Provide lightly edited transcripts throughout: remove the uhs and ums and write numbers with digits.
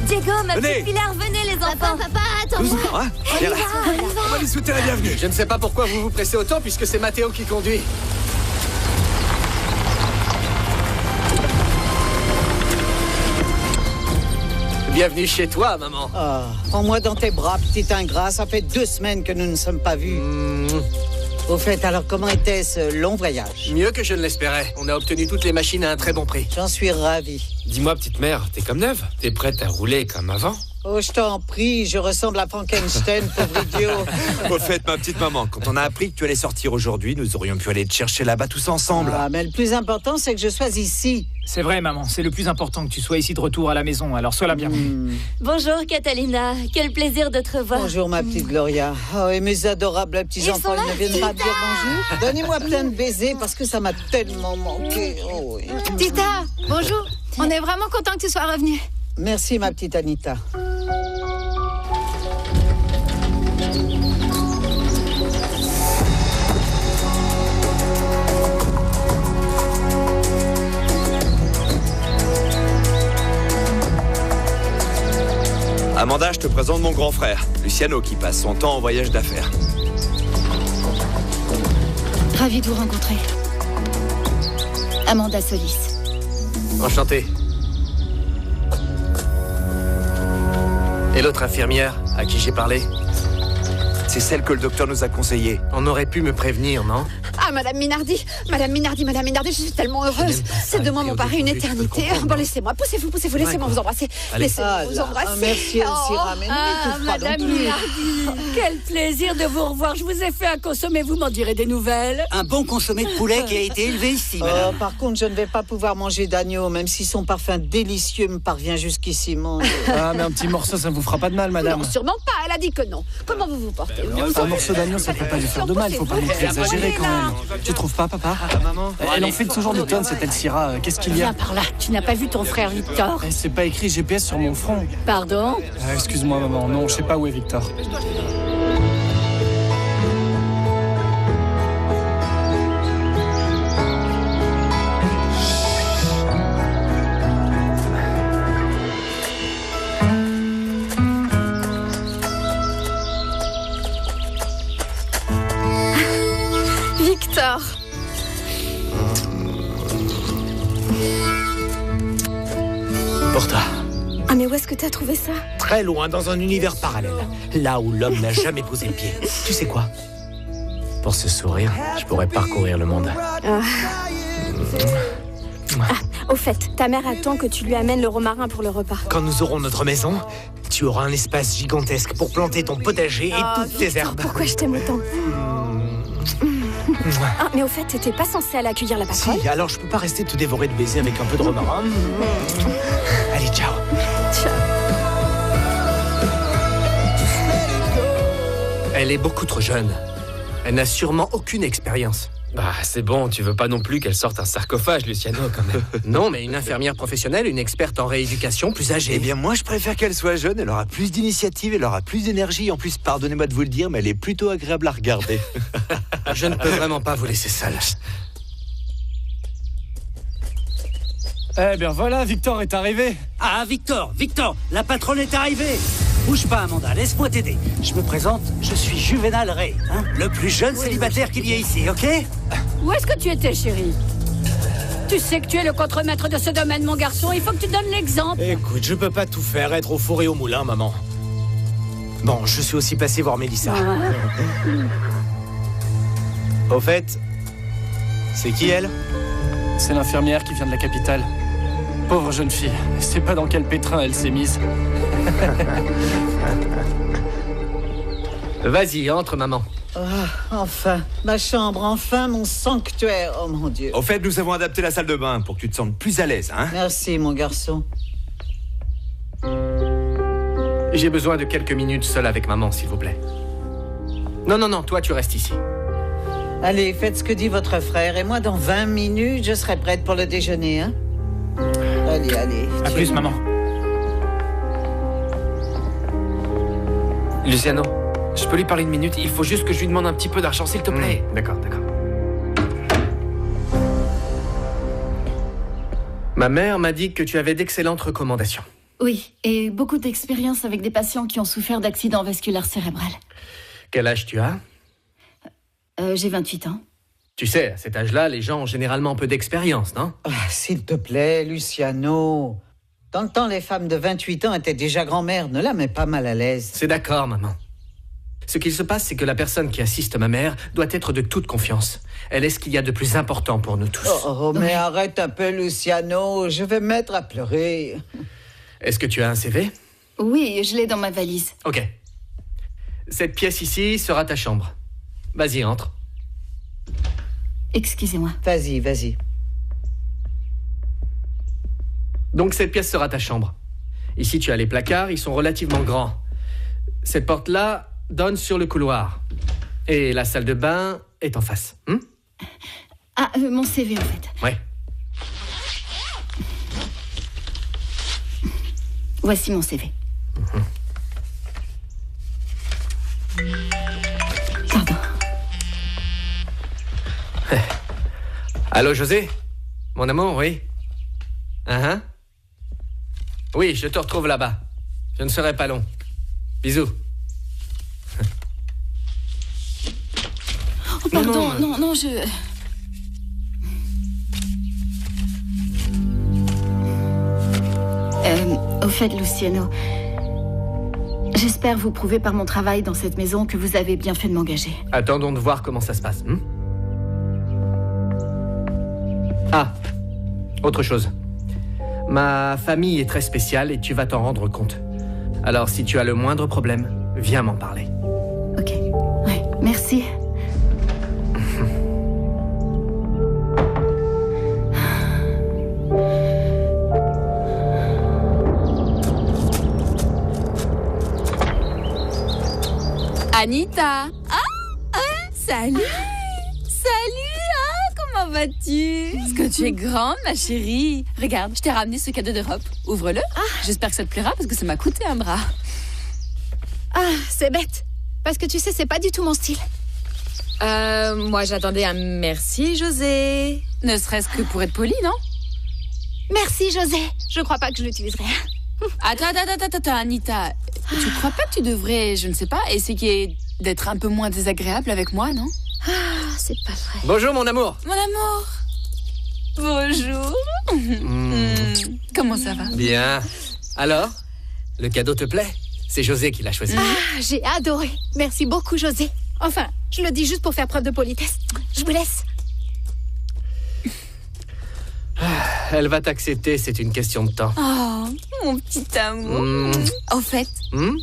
Diego, ma Venez. petite Pilar, venez les enfants. Papa, attends-moi. Doucement, hein. Viens là. On va lui souhaiter la bienvenue. Je ne sais pas pourquoi vous vous pressez autant puisque c'est Mathéo qui conduit. Bienvenue chez toi, maman. Ah, prends-moi dans tes bras, petit ingrat. Ça fait 2 semaines que nous ne sommes pas vus. Au fait, alors comment était ce long voyage? Mieux que je ne l'espérais. On a obtenu toutes les machines à un très bon prix. J'en suis ravi. Dis-moi, petite mère, t'es comme neuve? T'es prête à rouler comme avant? Oh, je t'en prie, je ressemble à Frankenstein, pauvre idiot. Au fait, ma petite maman, quand on a appris que tu allais sortir aujourd'hui, nous aurions pu aller te chercher là-bas tous ensemble. Ah, mais le plus important, c'est que je sois ici. C'est vrai, maman, c'est le plus important que tu sois ici de retour à la maison, alors sois la bienvenue. Bonjour Catalina, quel plaisir de te revoir. Bonjour, ma petite Gloria. Oh, et mes adorables petits-enfants, ils ne viennent pas me dire bonjour. Donnez-moi plein de baisers, parce que ça m'a tellement manqué. Oh, oui. Tita, bonjour. On est vraiment content que tu sois revenue. Merci, ma petite Anita. Amanda, je te présente mon grand frère, Luciano, qui passe son temps en voyage d'affaires. Ravie de vous rencontrer. Amanda Solis. Enchanté. Et l'autre infirmière à qui j'ai parlé? C'est celle que le docteur nous a conseillée. On aurait pu me prévenir, non? Ah, Madame Minardi, je suis tellement heureuse. Ces 2 mois m'ont paru une éternité. Bon, laissez-moi, poussez-vous, laissez-moi vous embrasser. Laissez-moi vous embrasser. Merci, Elcira, mais ne m'étouffe pas non Madame plus. Minardi, quel plaisir de vous revoir. Je vous ai fait un consommé, vous m'en direz des nouvelles. Un bon consommé de poulet qui a été élevé ici, Oh, madame. par contre, je ne vais pas pouvoir manger d'agneau, même si son parfum délicieux me parvient jusqu'ici, mon Dieu. Ah, mais un petit morceau, ça ne vous fera pas de mal, madame. Non, sûrement pas, elle a dit que non. Comment vous vous portez? Un morceau d'agneau, ça ne peut pas lui faire de mal, faut pas non plus exagérer quand même. Tu trouves pas, papa? Maman. Elle en fait toujours des tonnes, cette Elcira. Qu'est-ce qu'il y a? Viens par là, tu n'as pas vu ton frère Victor? Eh, c'est pas écrit GPS sur mon front. Pardon? Ah, excuse-moi, maman, non, je sais pas où est Victor. Victor. Pour toi. Ah, mais où est-ce que t'as trouvé ça? Très loin, dans un univers parallèle. Là où l'homme n'a jamais posé le pied. Tu sais quoi? Pour ce sourire, je pourrais parcourir le monde. Au fait, ta mère attend que tu lui amènes le romarin pour le repas. Quand nous aurons notre maison, tu auras un espace gigantesque pour planter ton potager et toutes tes Victor, herbes. pourquoi je t'aime autant? Ah, mais au fait, t'étais pas censé aller accueillir la patronne? Si, alors je peux pas rester te dévorer de baisers avec un peu de romarin. Allez, ciao. Elle est beaucoup trop jeune. Elle n'a sûrement aucune expérience. Bah, c'est bon, tu veux pas non plus qu'elle sorte un sarcophage, Luciano, quand même. Non, mais une infirmière professionnelle, une experte en rééducation, plus âgée. Eh bien, moi, je préfère qu'elle soit jeune. Elle aura plus d'initiative, elle aura plus d'énergie. En plus, pardonnez-moi de vous le dire, mais elle est plutôt agréable à regarder. Je ne peux vraiment pas vous laisser seul. Eh bien voilà, Victor est arrivé. Ah, Victor, la patronne est arrivée. Bouge pas, Amanda, laisse-moi t'aider. Je me présente, je suis Juvenal Ray, hein, le plus jeune célibataire qu'il y ait ici, ok? Où est-ce que tu étais, chérie? Tu sais que tu es le contremaître de ce domaine, mon garçon. Il faut que tu donnes l'exemple. Écoute, je peux pas tout faire, être au four et au moulin, maman. Bon, je suis aussi passé voir Mélissa. Au fait, c'est qui elle? C'est l'infirmière qui vient de la capitale. Pauvre jeune fille, je sais pas dans quel pétrin elle s'est mise. Vas-y, entre, maman. Ah, enfin, ma chambre, enfin, mon sanctuaire, oh mon Dieu. Au fait, nous avons adapté la salle de bain pour que tu te sentes plus à l'aise, hein? Merci, mon garçon. J'ai besoin de quelques minutes seul avec maman, s'il vous plaît. Non, toi, tu restes ici. Allez, faites ce que dit votre frère, et moi, dans 20 minutes, je serai prête pour le déjeuner, hein? Allez. À plus, maman. Luciano, je peux lui parler une minute? Il faut juste que je lui demande un petit peu d'argent, s'il te plaît. D'accord. Ma mère m'a dit que tu avais d'excellentes recommandations. Oui, et beaucoup d'expérience avec des patients qui ont souffert d'accidents vasculaires cérébrales. Quel âge tu as? J'ai 28 ans. Tu sais, à cet âge-là, les gens ont généralement peu d'expérience, non? S'il te plaît, Luciano. Dans le temps, les femmes de 28 ans étaient déjà grand-mères. Ne la mets pas mal à l'aise. C'est d'accord, maman. Ce qu'il se passe, c'est que la personne qui assiste ma mère doit être de toute confiance. Elle est ce qu'il y a de plus important pour nous tous. Mais arrête un peu, Luciano. Je vais me mettre à pleurer. Est-ce que tu as un CV? Oui, je l'ai dans ma valise. Ok. Cette pièce ici sera ta chambre. Vas-y, entre. Excusez-moi. Vas-y. Donc cette pièce sera ta chambre. Ici, tu as les placards, ils sont relativement grands. Cette porte-là donne sur le couloir. Et la salle de bain est en face. Mon CV, en fait. Ouais. Voici mon CV. Pardon. Allô, José? Mon amour, oui? Oui, je te retrouve là-bas. Je ne serai pas long. Bisous. Oh, pardon, non, je... Au fait, Luciano, j'espère vous prouver par mon travail dans cette maison que vous avez bien fait de m'engager. Attendons de voir comment ça se passe. Autre chose. Ma famille est très spéciale et tu vas t'en rendre compte. Alors, si tu as le moindre problème, viens m'en parler. Ok. Ouais, merci. Anita. Salut. Comment vas-tu? Est-ce que tu es grande, ma chérie? Regarde, je t'ai ramené ce cadeau d'Europe. Ouvre-le. J'espère que ça te plaira parce que ça m'a coûté un bras. C'est bête. Parce que tu sais, c'est pas du tout mon style. Moi, j'attendais un merci, José. Ne serait-ce que pour être poli, non? Merci, José. Je crois pas que je l'utiliserai. Attends, Anita. Tu crois pas que tu devrais, je ne sais pas, essayer d'être un peu moins désagréable avec moi, non? C'est pas vrai. Bonjour, mon amour. Mon amour. Bonjour. Comment ça va? Bien. Alors, le cadeau te plaît? C'est José qui l'a choisi. J'ai adoré. Merci beaucoup, José. Enfin, je le dis juste pour faire preuve de politesse. Je vous laisse. Elle va t'accepter, c'est une question de temps. Oh, mon petit amour. Au fait,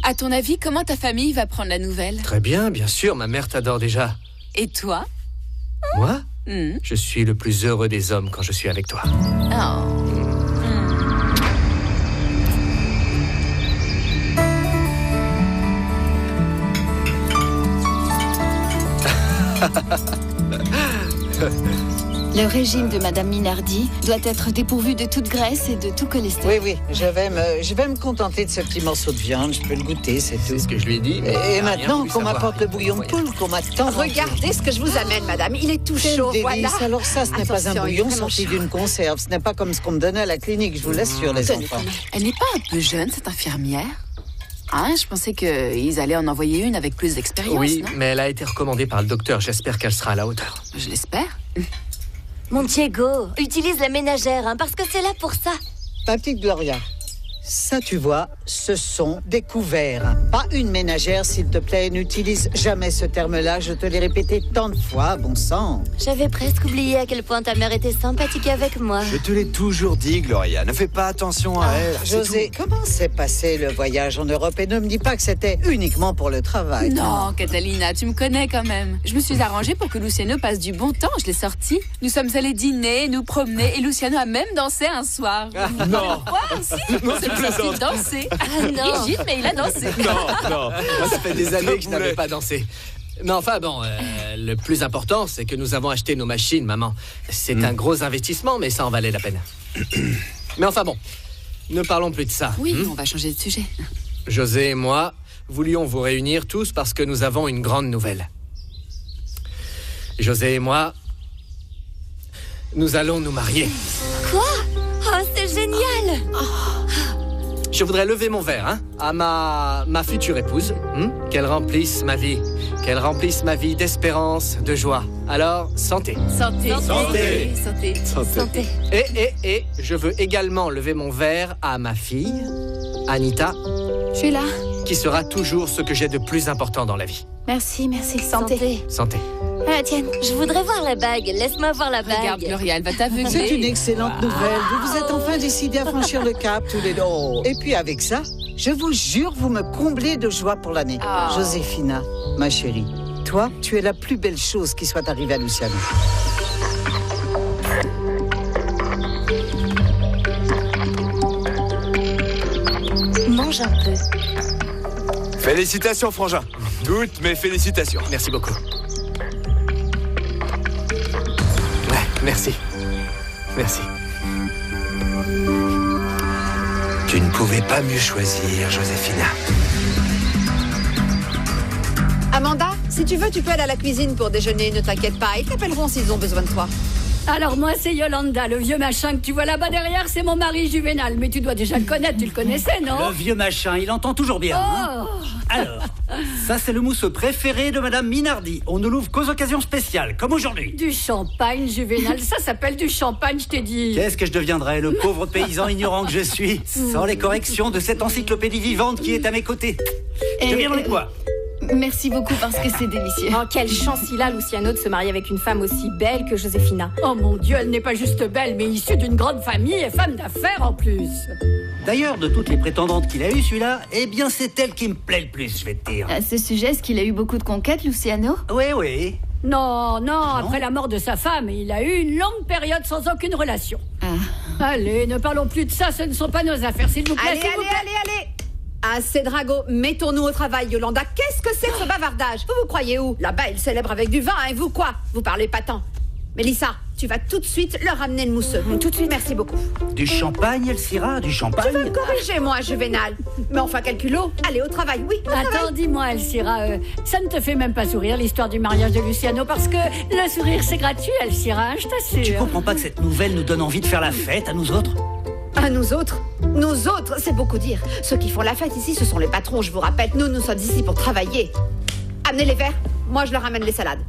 à ton avis, comment ta famille va prendre la nouvelle? Très bien, bien sûr, ma mère t'adore déjà. Et toi? Moi? Je suis le plus heureux des hommes quand je suis avec toi. Le régime de Madame Minardi doit être dépourvu de toute graisse et de tout cholestérol. Oui, je vais me contenter de ce petit morceau de viande. Je peux le goûter, c'est tout. C'est ce que je lui ai dit. Et maintenant qu'on m'apporte le bouillon de poule, qu'on m'attend. Regardez ce que je vous amène, madame. Il est tout chaud, voilà. Alors ça, ce n'est pas un bouillon sorti d'une conserve. Ce n'est pas comme ce qu'on me donnait à la clinique. Je vous laisse sur les enfants. Elle n'est pas un peu jeune, cette infirmière? Je pensais qu'ils allaient en envoyer une avec plus d'expérience. Oui, non? mais elle a été recommandée par le docteur. J'espère qu'elle sera à la hauteur. Je l'espère. Mon Diego, utilise la ménagère, parce que c'est là pour ça. Ma petite Gloria, ça tu vois, ce sont des couverts. Pas une ménagère, s'il te plaît. N'utilise jamais ce terme-là. Je te l'ai répété tant de fois, bon sang. J'avais presque oublié à quel point ta mère était sympathique avec moi. Je te l'ai toujours dit, Gloria. Ne fais pas attention à elle. José, comment s'est passé le voyage en Europe? Et ne me dis pas que c'était uniquement pour le travail. Non, Catalina, tu me connais quand même. Je me suis arrangée pour que Luciano passe du bon temps. Je l'ai sorti. Nous sommes allés dîner, nous promener, et Luciano a même dansé un soir. Non. Non, c'est sorti danser. non. Rigide, mais il a dansé. Non. Moi, ça fait des années que je n'avais pas dansé. Mais enfin, bon, le plus important, c'est que nous avons acheté nos machines, maman. C'est un gros investissement, mais ça en valait la peine. Mais enfin, bon, ne parlons plus de ça. Oui, on va changer de sujet. José et moi voulions vous réunir tous parce que nous avons une grande nouvelle. José et moi, nous allons nous marier. Quoi? Oh, c'est génial! je voudrais lever mon verre à ma future épouse. Qu'elle remplisse ma vie. Qu'elle remplisse ma vie d'espérance, de joie. Alors, santé. Santé. Santé. Santé. Santé. Et je veux également lever mon verre à ma fille, Anita, Je suis là. qui sera toujours ce que j'ai de plus important dans la vie. Merci, merci. Santé. Santé. Tiens, je voudrais voir la bague. Laisse-moi voir la bague. Regarde, Gloria, elle va C'est t'aveugler. une excellente nouvelle. Vous vous êtes enfin décidé à franchir le cap tous les deux. Oh. Et puis avec ça, je vous jure, vous me comblez de joie pour l'année. Oh. Joséphina, ma chérie, toi, tu es la plus belle chose qui soit arrivée à Luciano. Mange un peu. Félicitations, Frangin. Toutes mes félicitations. Merci beaucoup. Ouais, merci. Merci. Tu ne pouvais pas mieux choisir, Joséphina. Amanda, si tu veux, tu peux aller à la cuisine pour déjeuner, ne t'inquiète pas. Ils t'appelleront s'ils ont besoin de toi. Alors moi, c'est Yolanda, le vieux machin que tu vois là-bas derrière, c'est mon mari Juvénal. Mais tu dois déjà le connaître, tu le connaissais, non? Le vieux machin, il entend toujours bien. Oh. Alors, ça c'est le mousseux préféré de Madame Minardi. On ne l'ouvre qu'aux occasions spéciales, comme aujourd'hui. Du champagne, Juvénal, ça s'appelle du champagne, je t'ai dit. Qu'est-ce que je deviendrais, le pauvre paysan ignorant que je suis, sans les corrections de cette encyclopédie vivante qui est à mes côtés. Je deviendrais quoi? Merci beaucoup parce que c'est délicieux. Oh, quelle chance il a, Luciano, de se marier avec une femme aussi belle que Joséphina. Oh mon Dieu, elle n'est pas juste belle, mais issue d'une grande famille et femme d'affaires en plus. D'ailleurs, de toutes les prétendantes qu'il a eues, celui-là, eh bien c'est elle qui me plaît le plus, je vais te dire. À ce sujet, est-ce qu'il a eu beaucoup de conquêtes, Luciano? Oui. Non, après la mort de sa femme, il a eu une longue période sans aucune relation. Allez, ne parlons plus de ça, ce ne sont pas nos affaires, s'il vous plaît, Allez, s'il vous plaît. allez. Assez drago, mettons-nous au travail, Yolanda. Qu'est-ce que c'est que ce bavardage? Vous croyez où? Là-bas, ils célèbrent avec du vin, et vous quoi? Vous parlez pas tant. Mélissa, tu vas tout de suite leur ramener le mousseux. Tout de suite, merci beaucoup. Du champagne, Elcira, du champagne. Tu vas me corriger, moi, Juvénal. Mais enfin, quel culot. Allez, au travail, oui, au Attends, travail. dis-moi, Elcira, ça ne te fait même pas sourire, l'histoire du mariage de Luciano, parce que le sourire, c'est gratuit, Elcira, je t'assure. Tu comprends pas que cette nouvelle nous donne envie de faire la fête à nous autres? À nous autres? Nous autres, c'est beaucoup dire. Ceux qui font la fête ici, ce sont les patrons, je vous rappelle. Nous sommes ici pour travailler. Amenez les verres, moi je leur ramène les salades.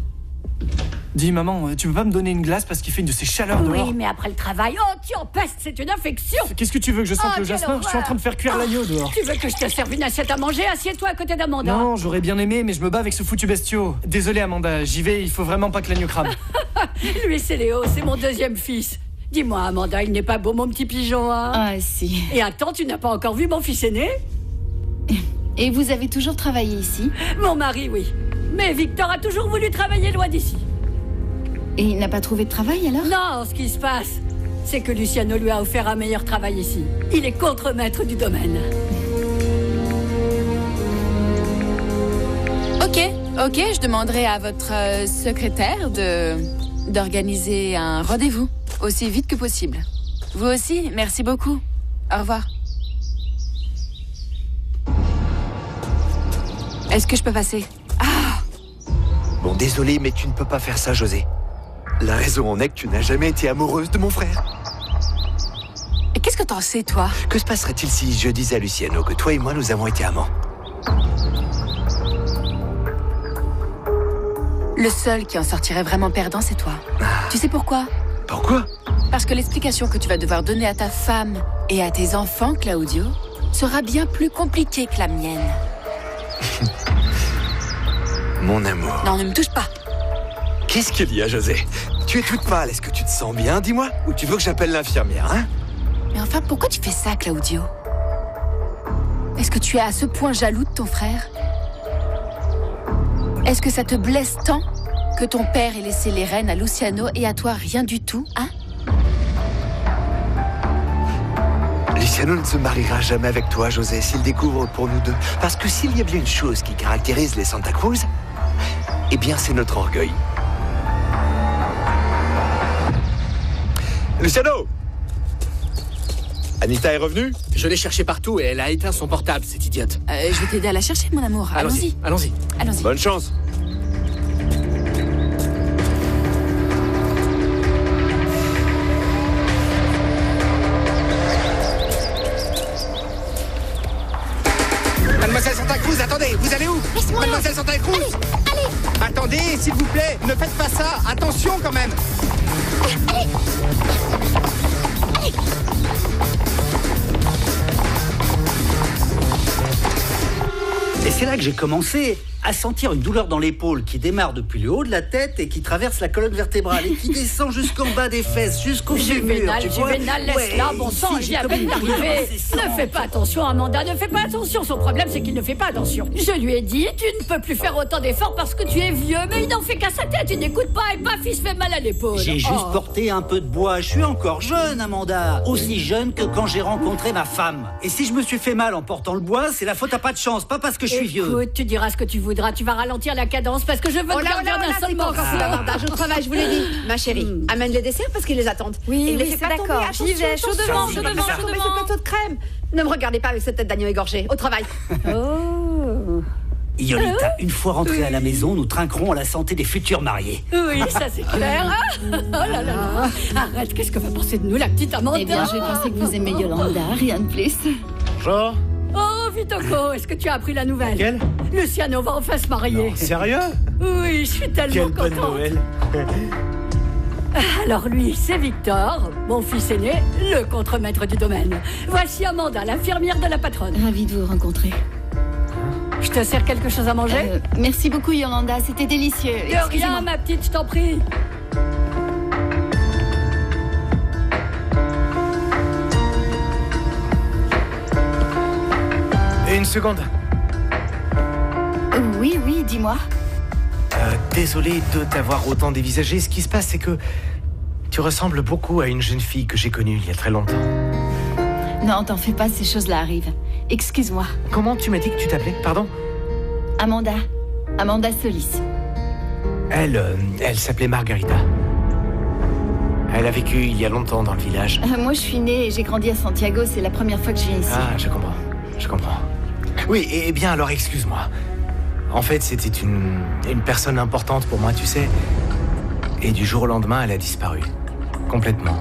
Dis, maman, tu peux pas me donner une glace parce qu'il fait une de ces chaleurs dehors? Oui, mais après le travail, oh, tu empestes, c'est une infection. Qu'est-ce que tu veux, que je sente Oh, le quelle jasmin? Je suis en train de faire cuire horreur. l'agneau dehors. Tu veux que je te serve une assiette à manger? Assieds-toi à côté d'Amanda. Non, j'aurais bien aimé, mais je me bats avec ce foutu bestiau. Désolé, Amanda, j'y vais, il faut vraiment pas que l'agneau crame. Lui, c'est Léo, c'est mon deuxième fils. Dis-moi, Amanda, il n'est pas beau, mon petit pigeon, hein? Ah, si. Et attends, tu n'as pas encore vu mon fils aîné? Et vous avez toujours travaillé ici? Mon mari, oui. Mais Victor a toujours voulu travailler loin d'ici. Et il n'a pas trouvé de travail, alors? Non, ce qui se passe, c'est que Luciano lui a offert un meilleur travail ici. Il est contremaître du domaine. Ok, je demanderai à votre secrétaire d'organiser un rendez-vous aussi vite que possible. Vous aussi, merci beaucoup. Au revoir. Est-ce que je peux passer? Bon, désolé, mais tu ne peux pas faire ça, José. La raison en est que tu n'as jamais été amoureuse de mon frère. Et qu'est-ce que t'en sais, toi? Que se passerait-il si je disais à Luciano que toi et moi, nous avons été amants? Le seul qui en sortirait vraiment perdant, c'est toi. Tu sais pourquoi? Pourquoi? Parce que l'explication que tu vas devoir donner à ta femme et à tes enfants, Claudio, sera bien plus compliquée que la mienne. Mon amour. Non, ne me touche pas. Qu'est-ce qu'il y a, José? Tu es toute pâle, est-ce que tu te sens bien, dis-moi? Ou tu veux que j'appelle l'infirmière, hein? Mais enfin, pourquoi tu fais ça, Claudio? Est-ce que tu es à ce point jaloux de ton frère? Est-ce que ça te blesse tant que ton père ait laissé les rênes à Luciano et à toi rien du tout, hein? Luciano ne se mariera jamais avec toi, José, s'il découvre pour nous deux. Parce que s'il y a bien une chose qui caractérise les Santa Cruz, eh bien, c'est notre orgueil. Luciano! Anita est revenue? Je l'ai cherchée partout et elle a éteint son portable, cette idiote. Je vais t'aider à la chercher, mon amour. Allons-y. Allons-y. Allons-y. Bonne chance. Mademoiselle Santa Cruz, attendez, vous allez où? Mademoiselle Santa Cruz. Allez. Attendez, s'il vous plaît, ne faites pas ça. Attention quand même. Allez. Et c'est là que j'ai commencé à sentir une douleur dans l'épaule qui démarre depuis le haut de la tête et qui traverse la colonne vertébrale et qui descend jusqu'en bas des fesses, jusqu'au fémur. Juvénal, laisse-la, bon sang, il vient à peine d'arriver. Ne fais pas attention, Amanda, ne fais pas attention. Son problème, c'est qu'il ne fait pas attention. Je lui ai dit, tu ne peux plus faire autant d'efforts parce que tu es vieux, mais il n'en fait qu'à sa tête, il n'écoute pas et paf, il se fait mal à l'épaule. J'ai juste porté un peu de bois, je suis encore jeune, Amanda. Aussi jeune que quand j'ai rencontré ma femme. Et si je me suis fait mal en portant le bois, c'est la faute à pas de chance, pas parce que je suis vieux. Écoute, tu diras ce que tu voudras, tu vas ralentir la cadence parce que je veux te garder d'un seul morceau. Je travaille, je vous l'ai dit. Ma chérie, amène les desserts parce qu'ils les attendent. Oui, et les oui, fais c'est pas tomber, d'accord. attention, J'y vais, chaudement, attention. chaudement, Fais tomber ce plateau de crème. Ne me regardez pas avec cette tête d'agneau égorgé. Au travail. Oh. Yolita, une fois rentrée à la maison, nous trinquerons à la santé des futurs mariés. Oui, ça c'est clair. Oh là là là. Arrête, qu'est-ce que va penser de nous la petite Amanda? Eh bien, je pensais que vous aimez Yolanda, rien de plus. Bonjour. Oh, Vitoko, est-ce que tu as appris la nouvelle? Quelle? Luciano va enfin se marier. Non, sérieux? Oui, je suis tellement Quelle contente. bonne Noël. Alors lui, c'est Victor, mon fils aîné, le contremaître du domaine. Voici Amanda, l'infirmière de la patronne. Ravie de vous rencontrer. Je te sers quelque chose à manger? Merci beaucoup, Yolanda, c'était délicieux. De rien, ma petite, je t'en prie. Une seconde. Oui, oui, dis-moi. Désolé de t'avoir autant dévisagé. Ce qui se passe, c'est que tu ressembles beaucoup à une jeune fille que j'ai connue il y a très longtemps. Non, t'en fais pas, ces choses-là arrivent. Excuse-moi. Comment tu m'as dit que tu t'appelais, pardon? Amanda. Amanda Solis. Elle s'appelait Margarita. Elle a vécu il y a longtemps dans le village. Moi, je suis née et j'ai grandi à Santiago, c'est la première fois que je viens ici. Ah, je comprends. Je comprends. Oui, et bien alors, excuse-moi. En fait, c'était une personne importante pour moi, tu sais. Et du jour au lendemain, elle a disparu. Complètement.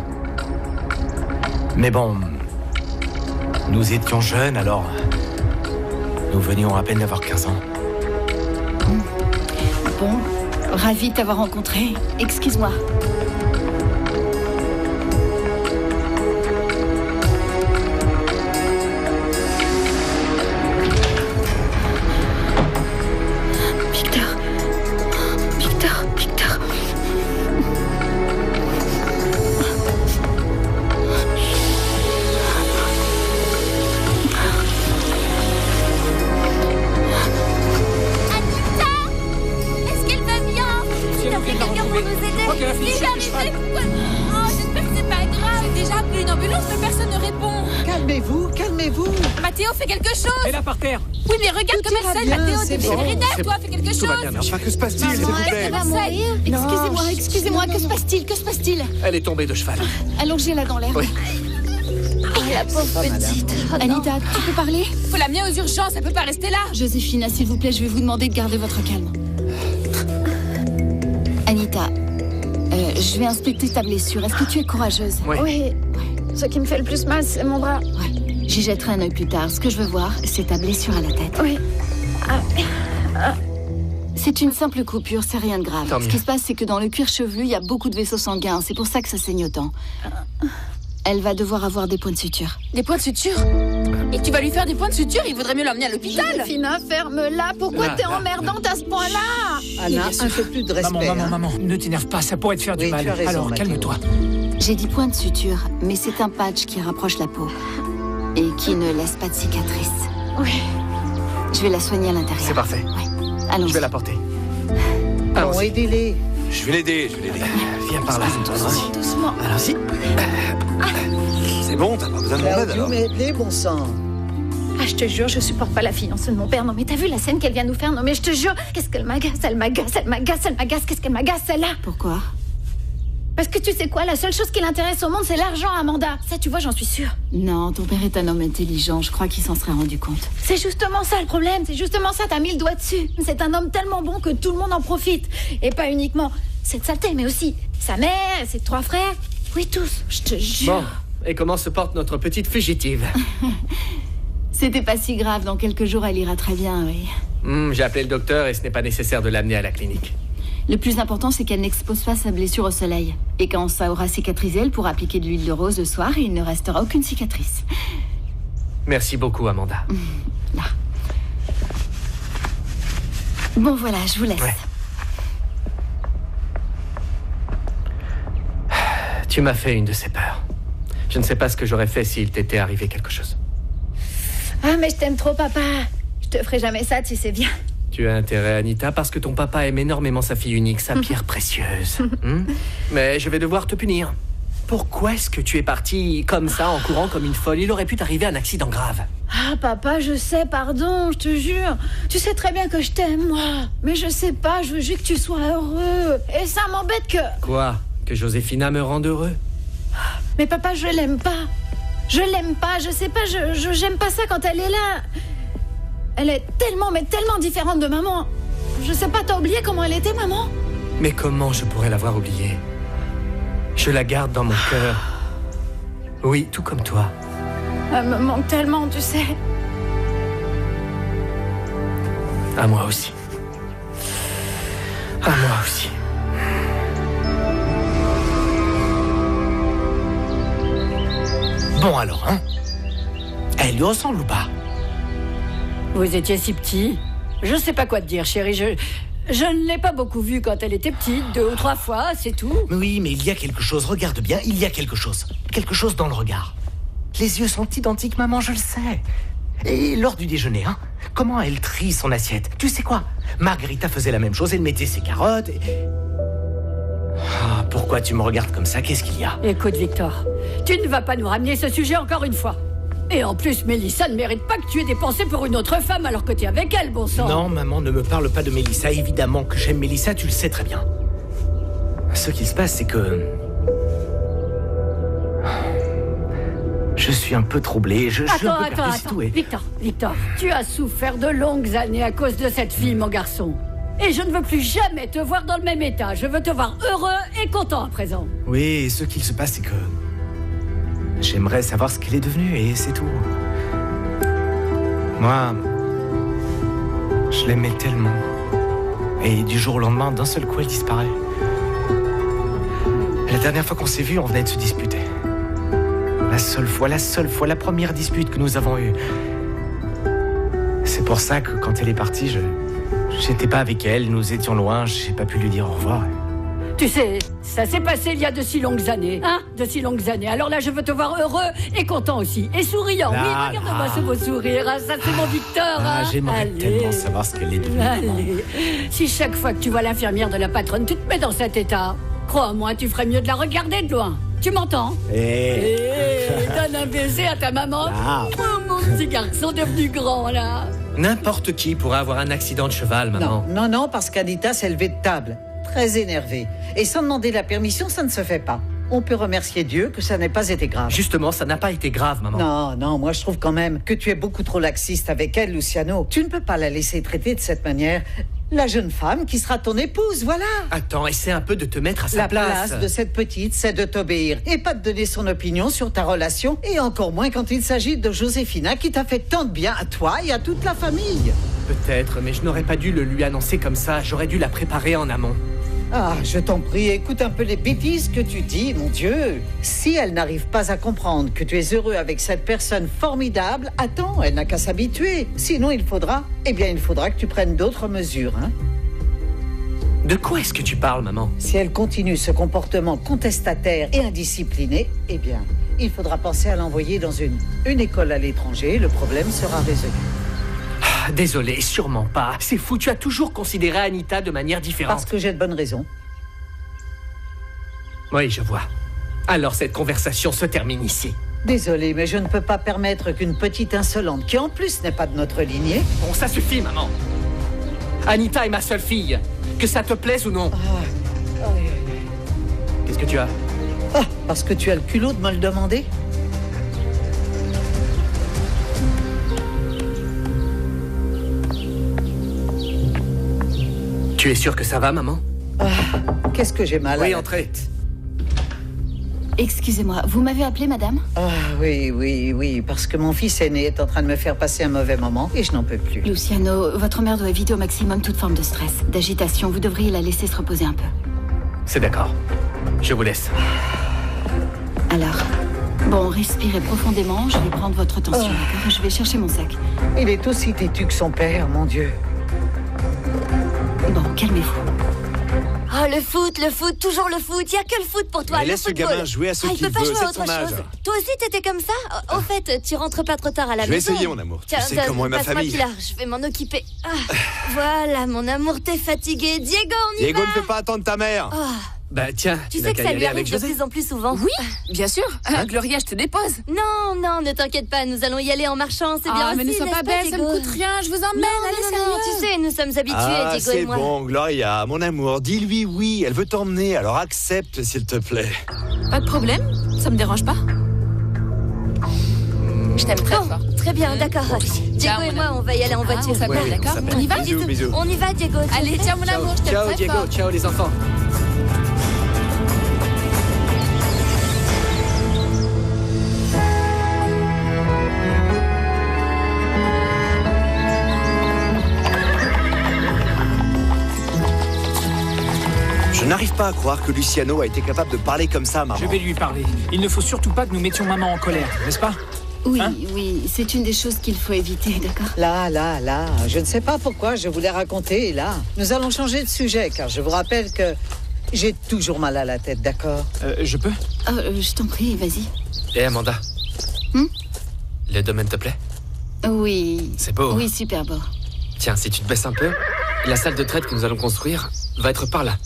Mais bon, nous étions jeunes, alors nous venions à peine d'avoir 15 ans. Bon, ravie de t'avoir rencontré. Excuse-moi. Mathéo, fais quelque chose! Et là par terre! Oui, mais regarde comme elle scène, Mathéo! T'es vétérinaire, toi, fais quelque chose! Enfin, que se passe-t-il, s'il vous plaît? Excusez-moi, que se passe-t-il? Elle est tombée de cheval. Allongez-la dans l'herbe. Oui. Oh, la pauvre petite. Anita, tu peux parler? Faut l'amener aux urgences, elle peut pas rester là! Joséphine, s'il vous plaît, je vais vous demander de garder votre calme. Anita, je vais inspecter ta blessure. Est-ce que tu es courageuse? Oui. Ce qui me fait le plus mal, c'est mon bras. Ouais. J'y jetterai un œil plus tard. Ce que je veux voir, c'est ta blessure à la tête. Oui. C'est une simple coupure, c'est rien de grave. Tant Ce mieux. qui se passe, c'est que dans le cuir chevelu, il y a beaucoup de vaisseaux sanguins. C'est pour ça que ça saigne autant. Elle va devoir avoir des points de suture. Des points de suture? Et tu vas lui faire des points de suture? Il vaudrait mieux l'emmener à l'hôpital! Fina, ferme-la. Pourquoi t'es emmerdante à ce point-là? Anna, un peu plus de respect. Maman, ne t'énerve pas, ça pourrait te faire du Oui, mal. tu as raison, Alors, Mathéo. calme-toi. J'ai dit point de suture, mais c'est un patch qui rapproche la peau. Et qui ne laisse pas de cicatrice. Oui. Je vais la soigner à l'intérieur. C'est parfait. Ouais. Allons-y. Je vais la porter. Bon, aidez-les. Je vais l'aider. Viens par là. Doucement. Allons-y. C'est bon, t'as pas besoin de mon aide, Claudio, alors. mais aide-les, bon sang. Ah, je te jure, je supporte pas la fiancée de mon père. Non, mais t'as vu la scène qu'elle vient nous faire? Non, mais je te jure, qu'est-ce qu'elle m'agace? Qu'est-ce qu'elle m'agace, celle-là? Pourquoi? Parce que tu sais quoi, la seule chose qui l'intéresse au monde, c'est l'argent, Amanda. Ça, tu vois, j'en suis sûre. Non, ton père est un homme intelligent. Je crois qu'il s'en serait rendu compte. C'est justement ça le problème, c'est justement ça, t'as mis le doigt dessus. C'est un homme tellement bon que tout le monde en profite. Et pas uniquement cette saleté, mais aussi sa mère, ses 3 frères. Oui, tous, je te jure. Bon, et comment se porte notre petite fugitive? C'était pas si grave. Dans quelques jours, elle ira très bien, oui. J'ai appelé le docteur et ce n'est pas nécessaire de l'amener à la clinique. Le plus important, c'est qu'elle n'expose pas sa blessure au soleil. Et quand ça aura cicatrisé, elle pourra appliquer de l'huile de rose le soir et il ne restera aucune cicatrice. Merci beaucoup, Amanda. Là. Bon, voilà, je vous laisse. Ouais. Tu m'as fait une de ces peurs. Je ne sais pas ce que j'aurais fait s'il t'était arrivé quelque chose. Ah, mais je t'aime trop, papa. Je te ferai jamais ça, tu sais bien. Tu as intérêt, Anita, parce que ton papa aime énormément sa fille unique, sa pierre précieuse. Mais je vais devoir te punir. Pourquoi est-ce que tu es partie comme ça, en courant comme une folle? Il aurait pu t'arriver un accident grave. Ah, papa, je sais, pardon, je te jure. Tu sais très bien que je t'aime, moi. Mais je sais pas, je veux juste que tu sois heureux. Et ça m'embête que... Quoi? Que Josefina me rende heureux? Mais papa, je l'aime pas. Je l'aime pas, je sais pas, j'aime pas ça quand elle est là. Elle est tellement, mais tellement différente de maman. Je sais pas, t'as oublié comment elle était, maman? Mais comment je pourrais l'avoir oubliée? Je la garde dans mon cœur. Oui, tout comme toi. Elle me manque tellement, tu sais. À moi aussi. À moi aussi. Bon alors, hein? Elle lui ressemble ou pas? Vous étiez si petit. Je sais pas quoi te dire, chérie. Je ne l'ai pas beaucoup vue quand elle était petite, 2 ou 3 fois, c'est tout. Oui, mais il y a quelque chose, regarde bien, il y a quelque chose. Quelque chose dans le regard. Les yeux sont identiques, maman, je le sais. Et lors du déjeuner, hein? Comment elle trie son assiette? Tu sais quoi? Margarita faisait la même chose, elle mettait ses carottes et... Ah, pourquoi tu me regardes comme ça? Qu'est-ce qu'il y a? Écoute, Victor, tu ne vas pas nous ramener ce sujet encore une fois. Et en plus, Mélissa ne mérite pas que tu aies dépensé pour une autre femme alors que tu es avec elle, bon sang. Non, maman, ne me parle pas de Mélissa. Évidemment que j'aime Mélissa, tu le sais très bien. Ce qui se passe, c'est que... Je suis un peu troublé, je Attends. Victor, tu as souffert de longues années à cause de cette fille, mon garçon. Et je ne veux plus jamais te voir dans le même état. Je veux te voir heureux et content à présent. Oui, et ce qu'il se passe, c'est que... J'aimerais savoir ce qu'elle est devenue, et c'est tout. Moi... Je l'aimais tellement. Et du jour au lendemain, d'un seul coup, elle disparaît. La dernière fois qu'on s'est vus, on venait de se disputer. La seule fois, la première dispute que nous avons eue. C'est pour ça que quand elle est partie, j'étais pas avec elle, nous étions loin, j'ai pas pu lui dire au revoir. Tu sais, ça s'est passé il y a de si longues années, hein? De si longues années. Alors là, je veux te voir heureux et content aussi. Et souriant. Oui, regarde-moi ce beau sourire. Hein? Ça, c'est mon Victor. Hein? J'aimerais tellement savoir ce qu'elle est devenue. Allez. Si chaque fois que tu vois l'infirmière de la patronne, tu te mets dans cet état, crois-moi, tu ferais mieux de la regarder de loin. Tu m'entends? Donne un baiser à ta maman. Oh, mon petit garçon devenu grand, là. N'importe qui pourrait avoir un accident de cheval, maman. Non, parce qu'Anita s'est levée de table, très énervée. Et sans demander la permission, ça ne se fait pas. On peut remercier Dieu que ça n'ait pas été grave. Justement, ça n'a pas été grave, maman. Non, moi je trouve quand même que tu es beaucoup trop laxiste avec elle, Luciano. Tu ne peux pas la laisser traiter de cette manière. La jeune femme qui sera ton épouse, voilà. Attends, essaie un peu de te mettre à sa place. La place de cette petite, c'est de t'obéir et pas de donner son opinion sur ta relation, et encore moins quand il s'agit de Josefina qui t'a fait tant de bien à toi et à toute la famille. Peut-être, mais je n'aurais pas dû le lui annoncer comme ça. J'aurais dû la préparer en amont. Ah, je t'en prie, écoute un peu les bêtises que tu dis, mon Dieu. Si elle n'arrive pas à comprendre que tu es heureux avec cette personne formidable, attends, elle n'a qu'à s'habituer. Sinon, il faudra que tu prennes d'autres mesures, hein. De quoi est-ce que tu parles, maman? Si elle continue ce comportement contestataire et indiscipliné, eh bien, il faudra penser à l'envoyer dans une école à l'étranger. Le problème sera résolu. Désolé, sûrement pas. C'est fou, tu as toujours considéré Anita de manière différente. Parce que j'ai de bonnes raisons. Oui, je vois. Alors cette conversation se termine ici. Désolé, mais je ne peux pas permettre qu'une petite insolente, qui en plus n'est pas de notre lignée... Bon, ça suffit, maman. Anita est ma seule fille. Que ça te plaise ou non. Qu'est-ce que tu as? Parce que tu as le culot de me le demander? Tu es sûre que ça va, maman? Qu'est-ce que j'ai mal? Oui, entrez. Excusez-moi, vous m'avez appelé, madame? Ah oui, parce que mon fils aîné est en train de me faire passer un mauvais moment et je n'en peux plus. Luciano, votre mère doit éviter au maximum toute forme de stress, d'agitation. Vous devriez la laisser se reposer un peu. C'est d'accord. Je vous laisse. Alors, bon, respirez profondément. Je vais prendre votre tension, d'accord? Je vais chercher mon sac. Il est aussi têtu que son père, mon Dieu. Bon, calmez-vous. Oh, le foot, toujours le foot. Il n'y a que le foot pour toi. Mais le laisse le football. gamin jouer à ce il qu'il peut pas veut, jouer à c'est autre son âge. chose. Toi aussi, t'étais comme ça? Au fait, tu rentres pas trop tard à la Je vais maison. essayer, mon amour. Tu Tiens, sais comment est ma passe-moi famille. Pilar, je vais m'en occuper. Voilà, mon amour, t'es fatigué. Diego, on y Diego, va. ne fais pas attendre ta mère. Bah tiens, Tu n'as sais que qu'à ça y lui aller avec arrive de José. plus en plus souvent. Oui, bien sûr. Gloria, je te dépose. Non, ne t'inquiète pas, nous allons y aller en marchant, c'est bien Ah, mais aussi, ne sois n'est-ce pas belle, ça me Diego? coûte rien, je vous emmène, allez, non, sérieux. tu sais, nous sommes habitués, Ah, Diego et c'est moi. bon, Gloria, mon amour, dis-lui oui, elle veut t'emmener, alors accepte, s'il te plaît. Pas de problème, ça me dérange pas. Je t'aime très fort. Très bien, d'accord. Diego Ciao, et mon moi, amour. on va y aller en Ah, voiture. on s'appelle, Ouais, d'accord? on s'appelle. On y va? Bisous, bisous. On y va, Diego. tu Allez, es prêt? ciao mon amour, je t'aime Ciao très Diego, fort. ciao les enfants. Je n'arrive pas à croire que Luciano a été capable de parler comme ça à maman. Je vais lui parler. Il ne faut surtout pas que nous mettions maman en colère, n'est-ce pas? Oui, Hein? oui, c'est une des choses qu'il faut éviter, d'accord? Là, je ne sais pas pourquoi je voulais raconter, et là. Nous allons changer de sujet, car je vous rappelle que j'ai toujours mal à la tête, d'accord? Je peux? Je t'en prie, vas-y. Eh, Amanda. Le domaine te plaît? Oui. C'est beau. Oui, super beau. Tiens, si tu te baisses un peu, la salle de traite que nous allons construire va être par là.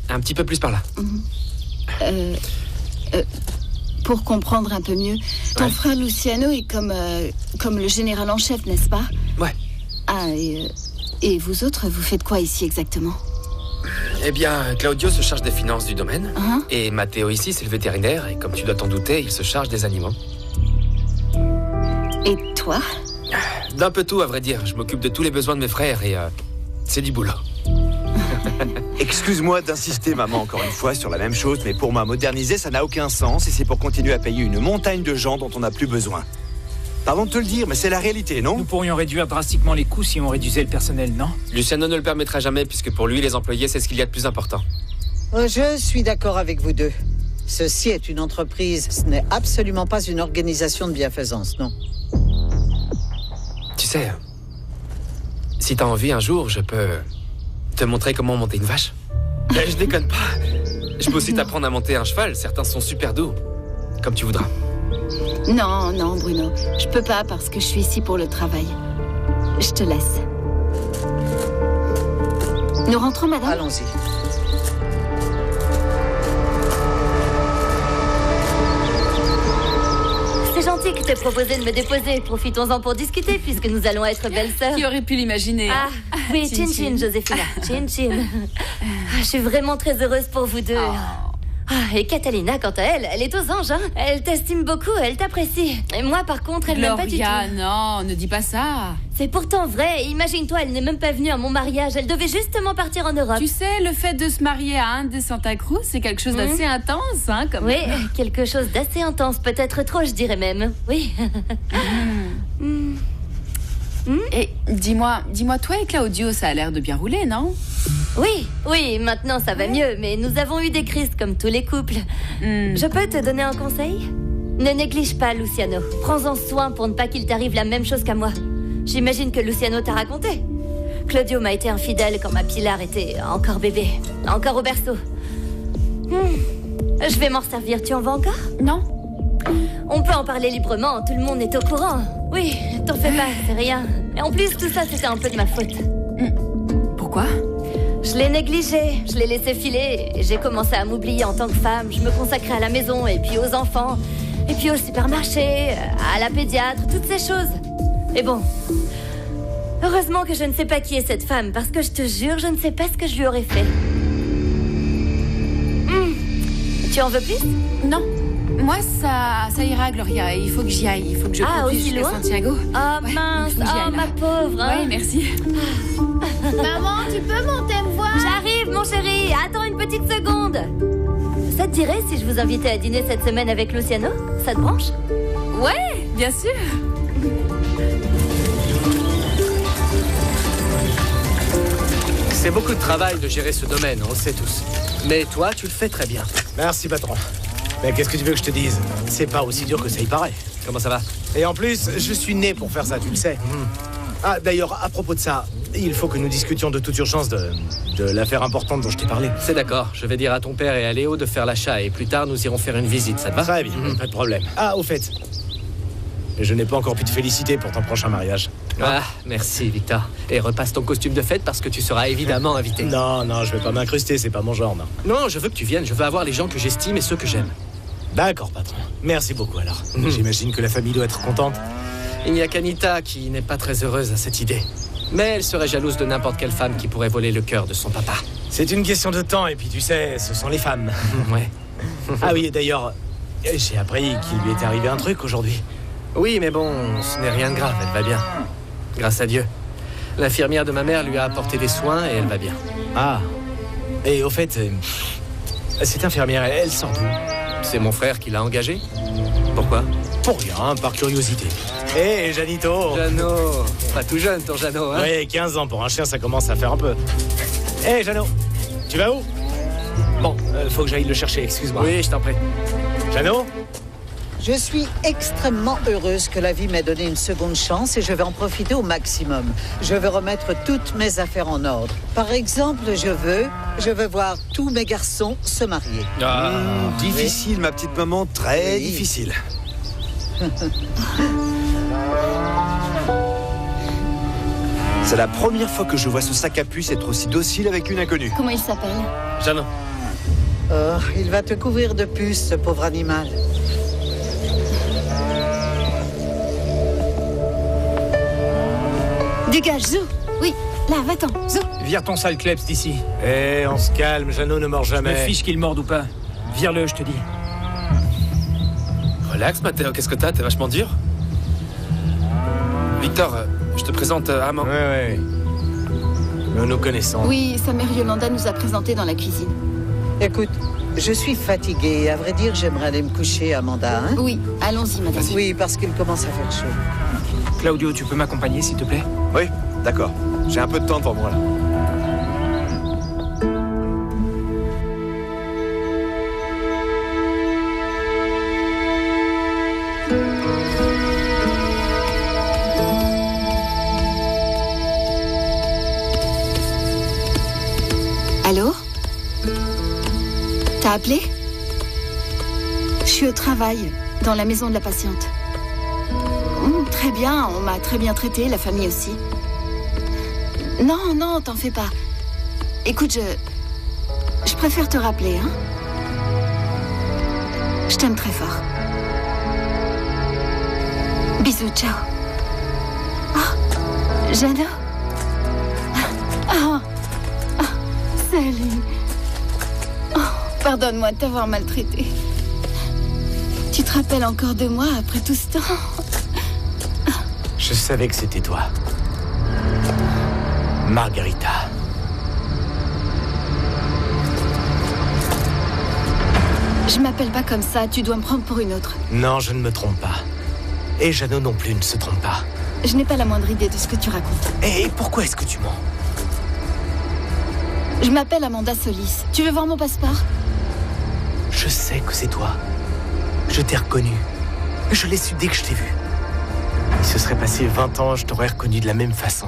Un petit peu plus par là. Pour comprendre un peu mieux, ton frère Luciano est comme le général en chef, n'est-ce pas? Ouais. Ah, et vous autres, vous faites quoi ici exactement? Eh bien, Claudio se charge des finances du domaine. Hein? Et Matteo ici, c'est le vétérinaire. Et comme tu dois t'en douter, il se charge des animaux. Et toi? D'un peu tout, à vrai dire. Je m'occupe de tous les besoins de mes frères et c'est du boulot. Excuse-moi d'insister, maman, encore une fois, sur la même chose, mais pour moi, moderniser, ça n'a aucun sens et c'est pour continuer à payer une montagne de gens dont on n'a plus besoin. Pardon de te le dire, mais c'est la réalité, non? Nous pourrions réduire drastiquement les coûts si on réduisait le personnel, non? Luciano ne le permettra jamais, puisque pour lui, les employés, c'est ce qu'il y a de plus important. Je suis d'accord avec vous deux. Ceci est une entreprise, ce n'est absolument pas une organisation de bienfaisance, non. Tu sais, si t'as envie, un jour, je peux te montrer comment monter une vache. Je déconne pas. Je peux aussi t'apprendre à monter un cheval. Certains sont super doux. Comme tu voudras. Non, Bruno. Je peux pas parce que je suis ici pour le travail. Je te laisse. Nous rentrons, madame? Allons-y. C'est gentil que t'aies proposé de me déposer. Profitons-en pour discuter, puisque nous allons être belles-sœurs. Qui aurait pu l'imaginer? Ah, oui, Chin chin chin, Joséphina. Chin chin. Je suis vraiment très heureuse pour vous deux. Ah, et Catalina, quant à elle, elle est aux anges, hein. Elle t'estime beaucoup, elle t'apprécie. Et moi, par contre, elle m'aime pas du tout. Gloria, non, ne dis pas ça. C'est pourtant vrai. Imagine-toi, elle n'est même pas venue à mon mariage. Elle devait justement partir en Europe. Tu sais, le fait de se marier à Anne de Santa Cruz, c'est quelque chose d'assez intense, hein, comme... Oui, quelque chose d'assez intense, peut-être trop, je dirais même. Oui. Et dis-moi, toi et Claudio, ça a l'air de bien rouler, non? Oui, maintenant ça va mieux, mais nous avons eu des crises comme tous les couples. Je peux te donner un conseil? Ne néglige pas Luciano. Prends-en soin pour ne pas qu'il t'arrive la même chose qu'à moi. J'imagine que Luciano t'a raconté. Claudio m'a été infidèle quand ma Pilar était encore bébé, encore au berceau. Je vais m'en servir, tu en veux encore? Non. On peut en parler librement, tout le monde est au courant. Oui, t'en fais pas, c'est rien. Et en plus, tout ça, c'était un peu de ma faute. Pourquoi? Je l'ai négligé, je l'ai laissé filer. Et j'ai commencé à m'oublier en tant que femme. Je me consacrais à la maison, et puis aux enfants, et puis au supermarché, à la pédiatre, toutes ces choses. Et bon, heureusement que je ne sais pas qui est cette femme, parce que je te jure, je ne sais pas ce que je lui aurais fait. Tu en veux plus? Non. Moi, ça ira, Gloria. Il faut que j'y aille. Il faut que je conduise aussi jusqu'à loin? Santiago. Oh mince, ma pauvre. Hein? Oui, merci. Maman, tu peux monter me voir? J'arrive, mon chéri. Attends une petite seconde. Ça te dirait si je vous invitais à dîner cette semaine avec Luciano? Ça te branche? Ouais, bien sûr. C'est beaucoup de travail de gérer ce domaine, on le sait tous. Mais toi, tu le fais très bien. Merci, patron. Mais qu'est-ce que tu veux que je te dise? C'est pas aussi dur que ça y paraît. Comment ça va? Et en plus, je suis né pour faire ça, tu le sais. Ah, d'ailleurs, à propos de ça, il faut que nous discutions de toute urgence de l'affaire importante dont je t'ai parlé. C'est d'accord. Je vais dire à ton père et à Léo de faire l'achat et plus tard, nous irons faire une visite. Ça te va? Très bien, pas de problème. Ah, au fait, je n'ai pas encore pu te féliciter pour ton prochain mariage. Ah, merci, Victor. Et repasse ton costume de fête parce que tu seras évidemment invité. Non, je vais pas m'incruster, c'est pas mon genre, non. Non, je veux que tu viennes. Je veux avoir les gens que j'estime et ceux que j'aime. D'accord, patron. Merci beaucoup, alors. J'imagine que la famille doit être contente. Il n'y a qu'Anita qui n'est pas très heureuse à cette idée. Mais elle serait jalouse de n'importe quelle femme qui pourrait voler le cœur de son papa. C'est une question de temps, et puis tu sais, ce sont les femmes. Ouais. Ah oui, et d'ailleurs, j'ai appris qu'il lui était arrivé un truc aujourd'hui. Oui, mais bon, ce n'est rien de grave, elle va bien. Grâce à Dieu. L'infirmière de ma mère lui a apporté des soins et elle va bien. Ah. Et au fait, cette infirmière, elle sort d'où? C'est mon frère qui l'a engagée. Pourquoi? Pour rien, par curiosité. Hé, Janito! Jeannot! Pas tout jeune, ton Jeannot, hein? Oui, 15 ans, pour un chien, ça commence à faire un peu. Hé, Jeannot! Tu vas où? Bon, faut que j'aille le chercher, excuse-moi. Oui, je t'en prie. Jeannot? Je suis extrêmement heureuse que la vie m'ait donné une seconde chance et je vais en profiter au maximum. Je veux remettre toutes mes affaires en ordre. Par exemple, je veux voir tous mes garçons se marier. Difficile, ma petite maman, très difficile. C'est la première fois que je vois ce sac à puce être aussi docile avec une inconnue. Comment il s'appelle? Jeannot. Oh, il va te couvrir de puces, ce pauvre animal. Dégage, Zou. Oui, là, va-t'en, Zou. Vire ton sale kleps d'ici. Hé, on se calme, Jeannot ne mord Je jamais. me fiche qu'il morde ou pas. Vire-le, je te dis. Relax, Mathéo, qu'est-ce que t'as? T'es vachement dur. Victor, je te présente Amand. Ouais. Nous nous connaissons. Oui, sa mère Yolanda nous a présenté dans la cuisine. Écoute, je suis fatiguée. À vrai dire, j'aimerais aller me coucher, Amanda. Hein? Oui, allons-y, madame. Oui, parce qu'il commence à faire chaud. Claudio, tu peux m'accompagner, s'il te plaît? Oui, d'accord. J'ai un peu de temps devant moi, là. Allô? T'as appelé? Je suis au travail, dans la maison de la patiente. Très bien, on m'a très bien traitée, la famille aussi. Non, t'en fais pas. Écoute, je préfère te rappeler, hein? Je t'aime très fort. Bisous, ciao. Oh, Jeannot. Salut. Oh, pardonne-moi de t'avoir maltraité. Tu te rappelles encore de moi après tout ce temps? Je savais que c'était toi. Margarita. Je m'appelle pas comme ça, tu dois me prendre pour une autre. Non, je ne me trompe pas. Et Jeannot non plus ne se trompe pas. Je n'ai pas la moindre idée de ce que tu racontes. Et pourquoi est-ce que tu mens? Je m'appelle Amanda Solis. Tu veux voir mon passeport? Je sais que c'est toi. Je t'ai reconnu. Je l'ai su dès que je t'ai vu. Il se serait passé 20 ans, je t'aurais reconnu de la même façon.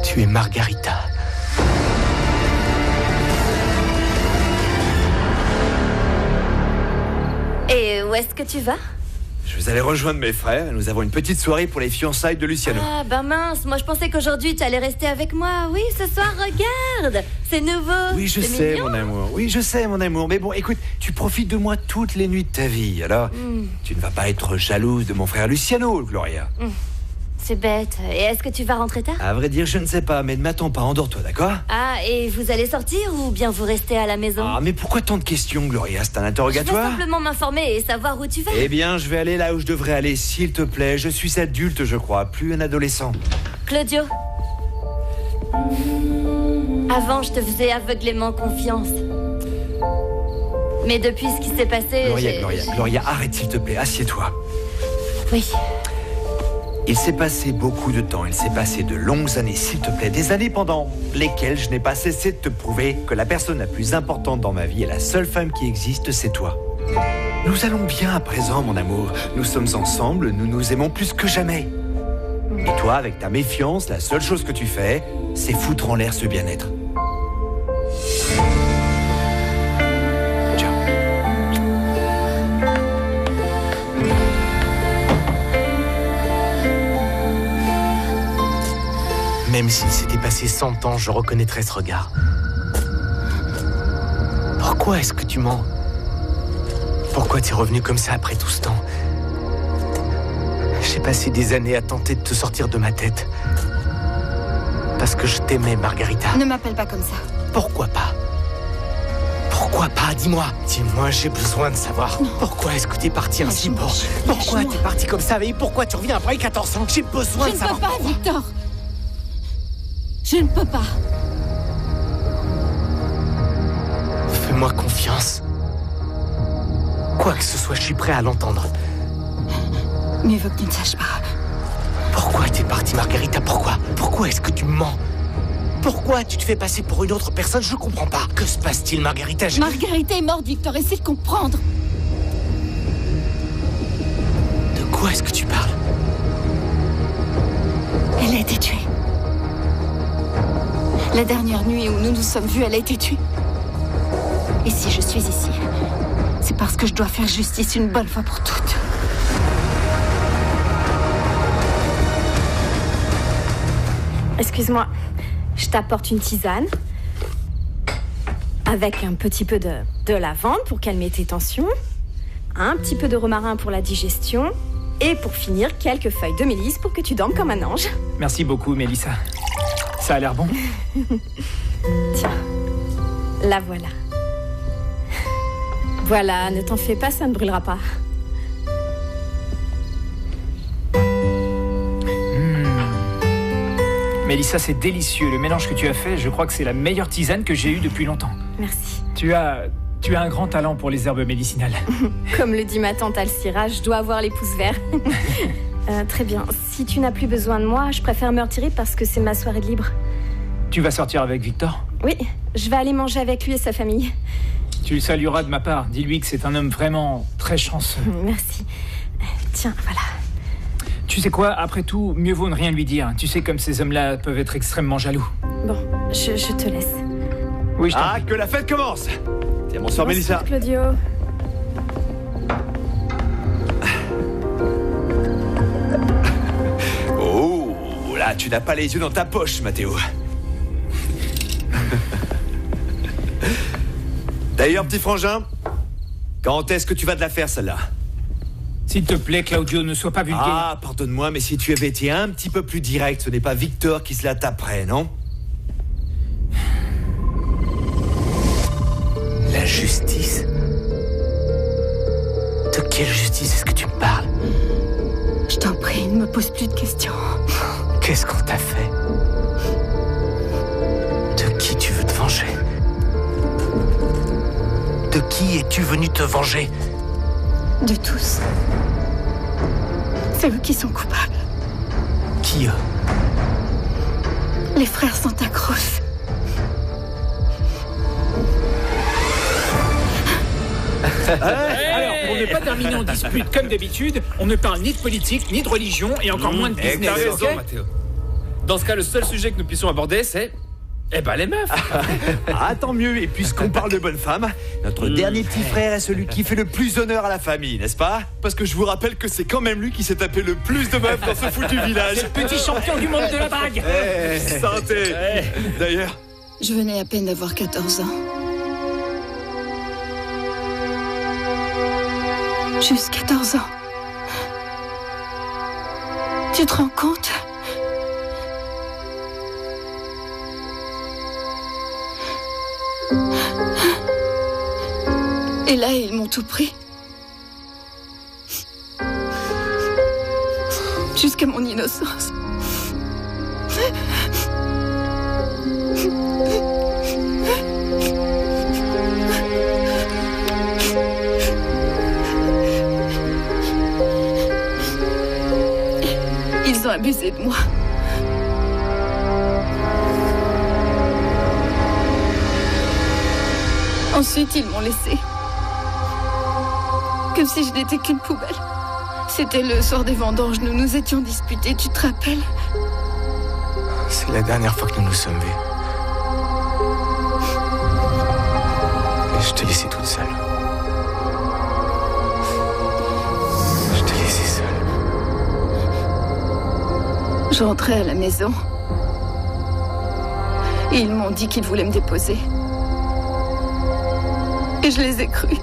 Tu es Margarita. Et où est-ce que tu vas? Je vais aller rejoindre mes frères. Nous avons une petite soirée pour les fiançailles de Luciano. Ah, ben mince, moi je pensais qu'aujourd'hui tu allais rester avec moi. Oui, ce soir, regarde, c'est nouveau. Oui, je sais, mon amour. Oui, je sais, mon amour. Mais bon, écoute, tu profites de moi toutes les nuits de ta vie. Alors, tu ne vas pas être jalouse de mon frère Luciano, Gloria. C'est bête. Et est-ce que tu vas rentrer tard? À vrai dire, je ne sais pas, mais ne m'attends pas, endors-toi, d'accord? Ah, et vous allez sortir ou bien vous restez à la maison? Ah, mais pourquoi tant de questions, Gloria? C'est un interrogatoire? Je veux simplement m'informer et savoir où tu vas. Eh bien, je vais aller là où je devrais aller, s'il te plaît. Je suis adulte, je crois, plus un adolescent. Claudio. Avant, je te faisais aveuglément confiance. Mais depuis ce qui s'est passé... Gloria, arrête s'il te plaît, assieds-toi. Oui. Il s'est passé beaucoup de temps, il s'est passé de longues années, s'il te plaît, des années pendant lesquelles je n'ai pas cessé de te prouver que la personne la plus importante dans ma vie et la seule femme qui existe, c'est toi. Nous allons bien à présent, mon amour. Nous sommes ensemble, nous nous aimons plus que jamais. Et toi, avec ta méfiance, la seule chose que tu fais, c'est foutre en l'air ce bien-être. Même s'il s'était passé 100 ans, je reconnaîtrais ce regard. Pourquoi est-ce que tu mens? Pourquoi t'es revenu comme ça après tout ce temps? J'ai passé des années à tenter de te sortir de ma tête. Parce que je t'aimais, Margarita. Ne m'appelle pas comme ça. Pourquoi pas? Pourquoi pas? Dis-moi. Dis-moi, j'ai besoin de savoir. Non. Pourquoi est-ce que t'es parti ainsi? Pourquoi t'es parti comme ça? Et pourquoi tu reviens après 14 ans? J'ai besoin de savoir. Je ne peux pas, Victor. Je ne peux pas. Fais-moi confiance. Quoi que ce soit, je suis prêt à l'entendre. Mieux vaut que tu ne saches pas. Pourquoi t'es partie, Margarita? Pourquoi est-ce que tu mens? Pourquoi tu te fais passer pour une autre personne? Je comprends pas. Que se passe-t-il, Margarita? Margarita est morte, Victor. Essaie de comprendre. De quoi est-ce que tu parles? Elle a été tuée. La dernière nuit où nous nous sommes vus, elle a été tuée. Et si je suis ici, c'est parce que je dois faire justice une bonne fois pour toutes. Excuse-moi, je t'apporte une tisane avec un petit peu de lavande pour calmer tes tensions, un petit peu de romarin pour la digestion et pour finir, quelques feuilles de mélisse pour que tu dormes comme un ange. Merci beaucoup, Mélissa. Ça a l'air bon. Tiens, la voilà. Voilà, ne t'en fais pas, ça ne brûlera pas. Mélissa, c'est délicieux. Le mélange que tu as fait, je crois que c'est la meilleure tisane que j'ai eue depuis longtemps. Merci. Tu as un grand talent pour les herbes médicinales. Comme le dit ma tante Alcira, je dois avoir les pouces verts. Très bien. Si tu n'as plus besoin de moi, je préfère me retirer parce que c'est ma soirée de libre. Tu vas sortir avec Victor? Oui, je vais aller manger avec lui et sa famille. Tu le salueras de ma part. Dis-lui que c'est un homme vraiment très chanceux. Merci. Tiens, voilà. Tu sais quoi? Après tout, mieux vaut ne rien lui dire. Tu sais comme ces hommes-là peuvent être extrêmement jaloux. Bon, je te laisse. Oui, je t'en prie. Que la fête commence! Tiens, bonsoir, Mélissa. Claudio. Oh, là, tu n'as pas les yeux dans ta poche, Mathéo. D'ailleurs, petit frangin, quand est-ce que tu vas te la faire, celle-là? S'il te plaît, Claudio, ne sois pas vulgaire. Ah, pardonne-moi, mais si tu avais été un petit peu plus direct, ce n'est pas Victor qui se la taperait, non? La justice? De quelle justice est-ce que tu me parles? Je t'en prie, ne me pose plus de questions. Qu'est-ce qu'on t'a fait? De qui tu veux te venger? De qui es-tu venu te venger? De tous. C'est eux qui sont coupables. Qui eux? Les frères Santa Cruz. Alors, pour ne pas terminer en dispute comme d'habitude, on ne parle ni de politique, ni de religion, et encore moins de business. T'as raison, okay, Mathéo. Dans ce cas, le seul sujet que nous puissions aborder, c'est... Eh ben, les meufs. Ah, tant mieux. Et puisqu'on parle de bonne femme, notre dernier petit frère est celui qui fait le plus honneur à la famille, n'est-ce pas? Parce que je vous rappelle que c'est quand même lui qui s'est tapé le plus de meufs dans ce foutu village. C'est le petit champion du monde de la drague. Santé. D'ailleurs... Je venais à peine d'avoir 14 ans. Juste 14 ans. Tu te rends compte? Et là, ils m'ont tout pris. Jusqu'à mon innocence. abusé de moi. Ensuite, ils m'ont laissé. Comme si je n'étais qu'une poubelle. C'était le soir des vendanges, nous nous étions disputés, tu te rappelles? C'est la dernière fois que nous nous sommes vus. Et je t'ai laissé toute seule. Je t'ai laissé seule. Je rentrais à la maison. Et ils m'ont dit qu'ils voulaient me déposer. Et je les ai crus.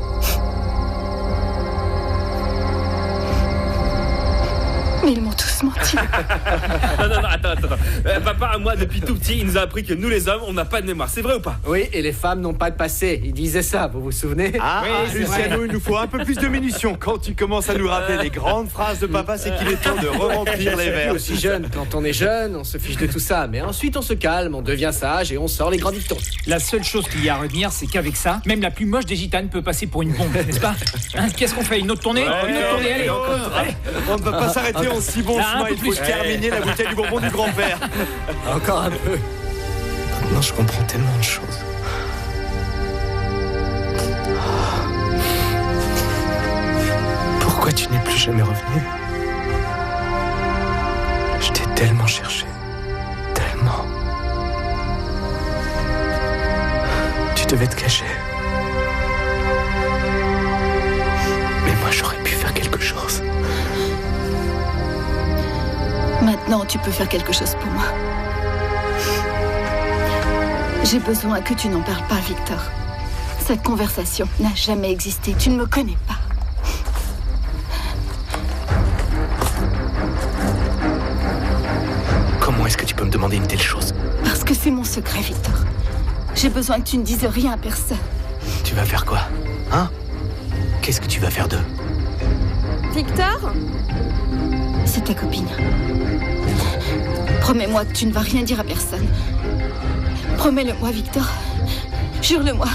Mais ils m'ont tous menti. Non, attends. Papa, moi, depuis tout petit, il nous a appris que nous, les hommes, on n'a pas de mémoire. C'est vrai ou pas? Oui, et les femmes n'ont pas de passé. Il disait ça, vous vous souvenez? Luciano, il nous faut un peu plus de munitions. Quand tu commences à nous rappeler les grandes phrases de papa, c'est qu'il est temps de re-remplir les verres. Aussi jeune, quand on est jeune, on se fiche de tout ça. Mais ensuite, on se calme, on devient sage et on sort les grands dictons. La seule chose qu'il y a à retenir, c'est qu'avec ça, même la plus moche des gitanes peut passer pour une bombe, n'est-ce pas? Qu'est-ce qu'on fait? Une autre tournée? Une autre tournée, allez, allez. On ne peut pas s'arrêter en si bon chemin. Il faut terminer la bouteille du bonbon du grand-père. Encore un peu. Maintenant, je comprends tellement de choses. Pourquoi tu n'es plus jamais revenu? Je t'ai tellement cherché. Tellement. Tu devais te cacher. Mais moi, j'aurais pu faire quelque chose. Maintenant, tu peux faire quelque chose pour moi. J'ai besoin que tu n'en parles pas, Victor. Cette conversation n'a jamais existé. Tu ne me connais pas. Comment est-ce que tu peux me demander une telle chose? Parce que c'est mon secret, Victor. J'ai besoin que tu ne dises rien à personne. Tu vas faire quoi? Hein? Qu'est-ce que tu vas faire d'eux? Victor? C'est ta copine. Promets-moi que tu ne vas rien dire à personne. Promets-le-moi, Victor. Jure-le-moi.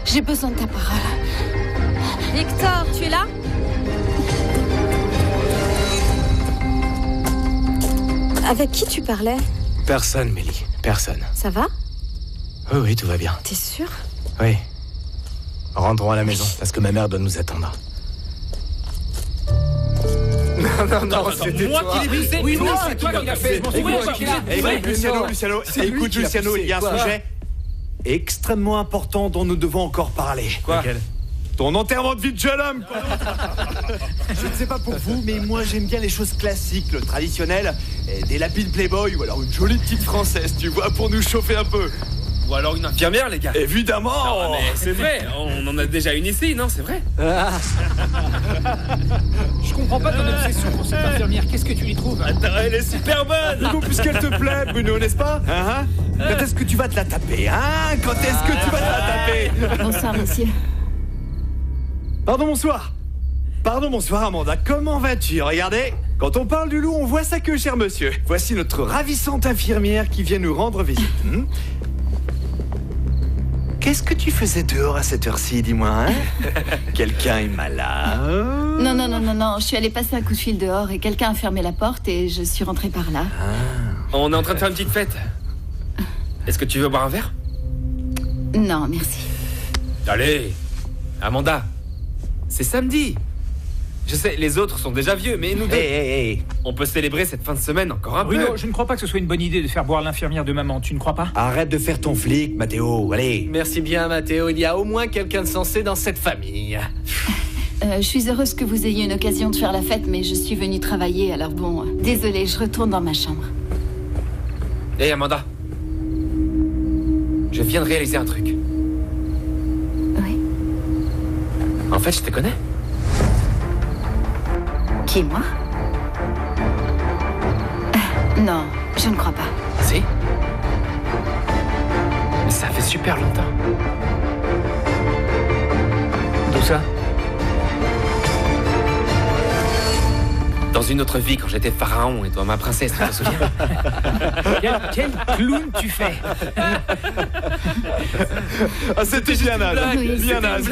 J'ai besoin de ta parole. Victor, tu es là? Avec qui tu parlais? Personne, Mélie. Personne. Ça va? Oui, tout va bien. T'es sûr? Oui. Rentrons à la maison, parce que ma mère doit nous attendre. Non, c'était moi qui l'ai poussé. Oui, non, c'est toi qui l'as fait. Écoute, Luciano, il y a un sujet extrêmement important dont nous devons encore parler. Quoi? Ton enterrement de vie de jeune homme. Je ne sais pas pour vous, mais moi j'aime bien les choses classiques, le traditionnel, des lapides Playboy ou alors une jolie petite française, tu vois, pour nous chauffer un peu. Ou alors une infirmière, les gars. Évidemment. Non, mais c'est vrai, on en a déjà une ici, non? C'est vrai. Je comprends pas ton obsession pour cette infirmière. Qu'est-ce que tu y trouves? Attends, elle est super bonne. Bruno, puisqu'elle te plaît, Bruno, n'est-ce pas? Quand est-ce que tu vas te la taper, hein? Quand est-ce que tu vas te la taper? Bonsoir, monsieur. Pardon, bonsoir. Pardon, bonsoir, Amanda. Comment vas-tu? Regardez, quand on parle du loup, on voit sa queue, cher monsieur. Voici notre ravissante infirmière qui vient nous rendre visite. Qu'est-ce que tu faisais dehors à cette heure-ci, dis-moi, hein? Quelqu'un est malade? Non. Je suis allée passer un coup de fil dehors et quelqu'un a fermé la porte et je suis rentrée par là. On est en train de faire une petite fête. Est-ce que tu veux boire un verre? Non, merci. Allez, Amanda, c'est samedi. Je sais, les autres sont déjà vieux, mais nous deux, on peut célébrer cette fin de semaine encore un peu. Bruno, je ne crois pas que ce soit une bonne idée de faire boire l'infirmière de maman, tu ne crois pas? Arrête de faire ton flic, Mathéo, allez. Merci bien, Mathéo. Il y a au moins quelqu'un de sensé dans cette famille. Je suis heureuse que vous ayez une occasion de faire la fête, mais je suis venue travailler, alors bon, désolée, je retourne dans ma chambre. Hé, Amanda. Je viens de réaliser un truc. Oui. En fait, je te connais. Qui, moi? Non, je ne crois pas. Si. Mais ça fait super longtemps. D'où ça? Dans une autre vie, quand j'étais pharaon et toi ma princesse, tu te souviens? Quel clown tu fais? Ah, c'était bien naze. Bien naze.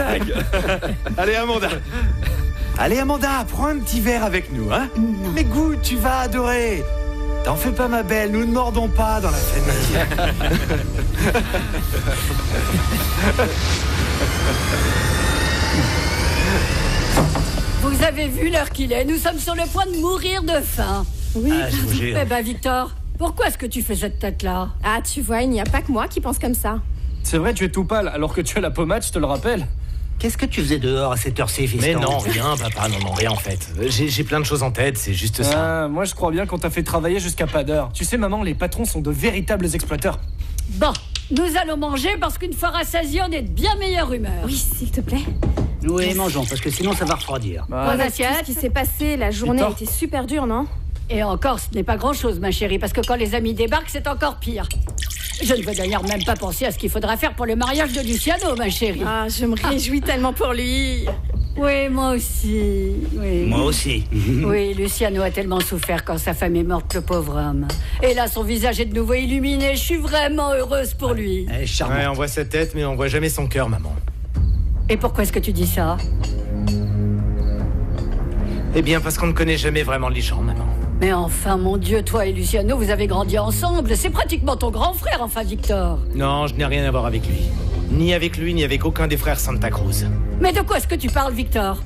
Allez, Amanda. Allez, Amanda, prends un petit verre avec nous, hein? Non. Mais goûte, tu vas adorer. T'en fais pas, ma belle, nous ne mordons pas dans la famille. Vous avez vu l'heure qu'il est? Nous sommes sur le point de mourir de faim. Oui, je vous jure. Eh ben, Victor, pourquoi est-ce que tu fais cette tête-là? Ah, tu vois, il n'y a pas que moi qui pense comme ça. C'est vrai, tu es tout pâle, alors que tu as la pommade, je te le rappelle. Qu'est-ce que tu faisais dehors à cette heure-ci, fiston? Mais non, rien, papa, non, rien en fait. J'ai plein de choses en tête, c'est juste ça. Ah, moi, je crois bien qu'on t'a fait travailler jusqu'à pas d'heure. Tu sais, maman, les patrons sont de véritables exploiteurs. Bon, nous allons manger parce qu'une fois rassasiés, on est de bien meilleure humeur. Oui, s'il te plaît. Oui, mangeons, parce que sinon ça va refroidir. Avec tout ce qui s'est passé, la journée a été super dure, non? Et encore, ce n'est pas grand-chose, ma chérie, parce que quand les amis débarquent, c'est encore pire. Je ne veux d'ailleurs même pas penser à ce qu'il faudra faire pour le mariage de Luciano, ma chérie. Ah, je me réjouis tellement pour lui. Oui, moi aussi. Oui. Moi aussi. Oui, Luciano a tellement souffert quand sa femme est morte, le pauvre homme. Et là, son visage est de nouveau illuminé. Je suis vraiment heureuse pour lui. Elle est charmante. Ouais, on voit sa tête, mais on voit jamais son cœur, maman. Et pourquoi est-ce que tu dis ça? Eh bien, parce qu'on ne connaît jamais vraiment les gens, maman. Mais enfin, mon Dieu, toi et Luciano, vous avez grandi ensemble. C'est pratiquement ton grand frère, enfin, Victor. Non, je n'ai rien à voir avec lui. Ni avec lui, ni avec aucun des frères Santa Cruz. Mais de quoi est-ce que tu parles, Victor?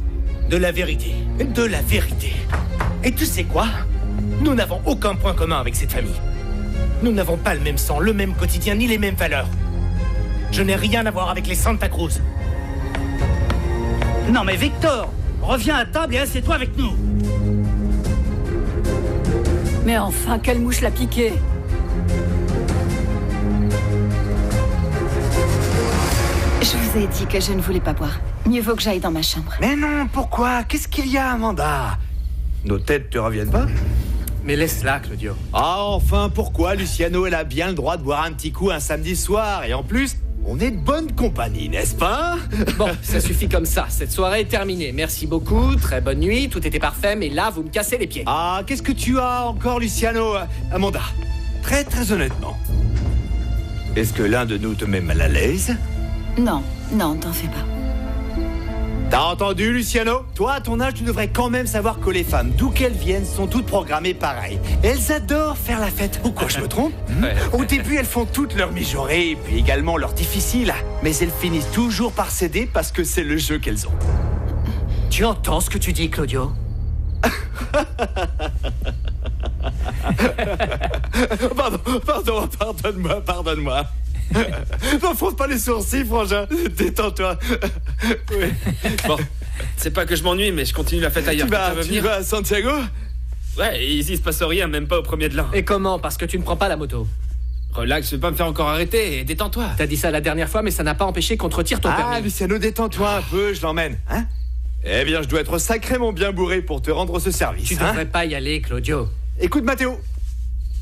De la vérité. De la vérité. Et tu sais quoi? Nous n'avons aucun point commun avec cette famille. Nous n'avons pas le même sang, le même quotidien, ni les mêmes valeurs. Je n'ai rien à voir avec les Santa Cruz. Non mais Victor, reviens à table et assieds-toi avec nous. Mais enfin, quelle mouche l'a piqué? Je vous ai dit que je ne voulais pas boire. Mieux vaut que j'aille dans ma chambre. Mais non, pourquoi? Qu'est-ce qu'il y a, Amanda? Nos têtes te reviennent pas? Mais laisse-la, Claudio. Ah, enfin, pourquoi? Luciano, elle a bien le droit de boire un petit coup un samedi soir. Et en plus, on est de bonne compagnie, n'est-ce pas? Bon, ça suffit comme ça. Cette soirée est terminée. Merci beaucoup, très bonne nuit, tout était parfait, mais là, vous me cassez les pieds. Ah, qu'est-ce que tu as encore, Luciano? Amanda, très très honnêtement, est-ce que l'un de nous te met mal à l'aise? Non, non, t'en fais pas. T'as entendu, Luciano? Toi, à ton âge, tu devrais quand même savoir que les femmes, d'où qu'elles viennent, sont toutes programmées pareil. Elles adorent faire la fête. Ou quoi, je me trompe? Au début, elles font toutes leurs mijaurées, puis également leurs difficiles. Mais elles finissent toujours par céder parce que c'est le jeu qu'elles ont. Tu entends ce que tu dis, Claudio? Pardonne-moi. Ne fronce pas les sourcils, frangin. Détends-toi. Oui. Bon, c'est pas que je m'ennuie, mais je continue la fête ailleurs. Tu vas à Santiago? Ouais, et ici il se passe rien, même pas au premier de l'an. Et comment? Parce que tu ne prends pas la moto. Relax, je vais pas me faire encore arrêter et détends-toi. T'as dit ça la dernière fois, mais ça n'a pas empêché qu'on te retire ton permis. Ah, Luciano, détends-toi un peu, je l'emmène. Hein? Eh bien, je dois être sacrément bien bourré pour te rendre ce service. Tu devrais pas y aller, Claudio. Écoute, Mathéo.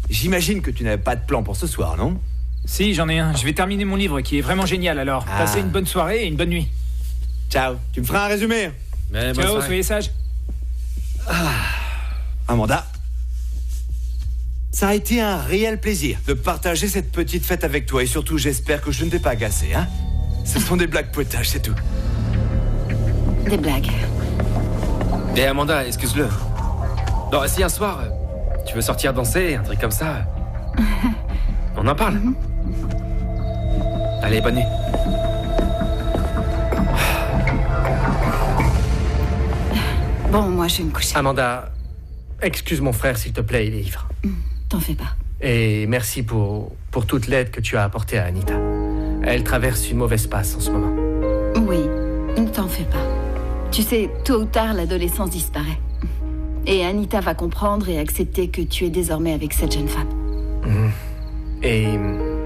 J'imagine que tu n'avais pas de plan pour ce soir, non? Si, j'en ai un. Je vais terminer mon livre qui est vraiment génial alors. Passez une bonne soirée et une bonne nuit. Ciao. Tu me feras un résumé? Ciao, soyez sages. Amanda, ça a été un réel plaisir de partager cette petite fête avec toi. Et surtout, j'espère que je ne t'ai pas agacé, hein? Ce sont des blagues potages, c'est tout. Des blagues. Et Amanda, excuse-le. Non, si un soir, tu veux sortir danser, un truc comme ça, on en parle. Allez, bonne nuit. Bon, moi, je vais me coucher. Amanda, excuse mon frère, s'il te plaît, il est ivre. T'en fais pas. Et merci pour toute l'aide que tu as apportée à Anita. Elle traverse une mauvaise passe en ce moment. Oui, ne t'en fais pas. Tu sais, tôt ou tard, l'adolescence disparaît. Et Anita va comprendre et accepter que tu es désormais avec cette jeune femme. Et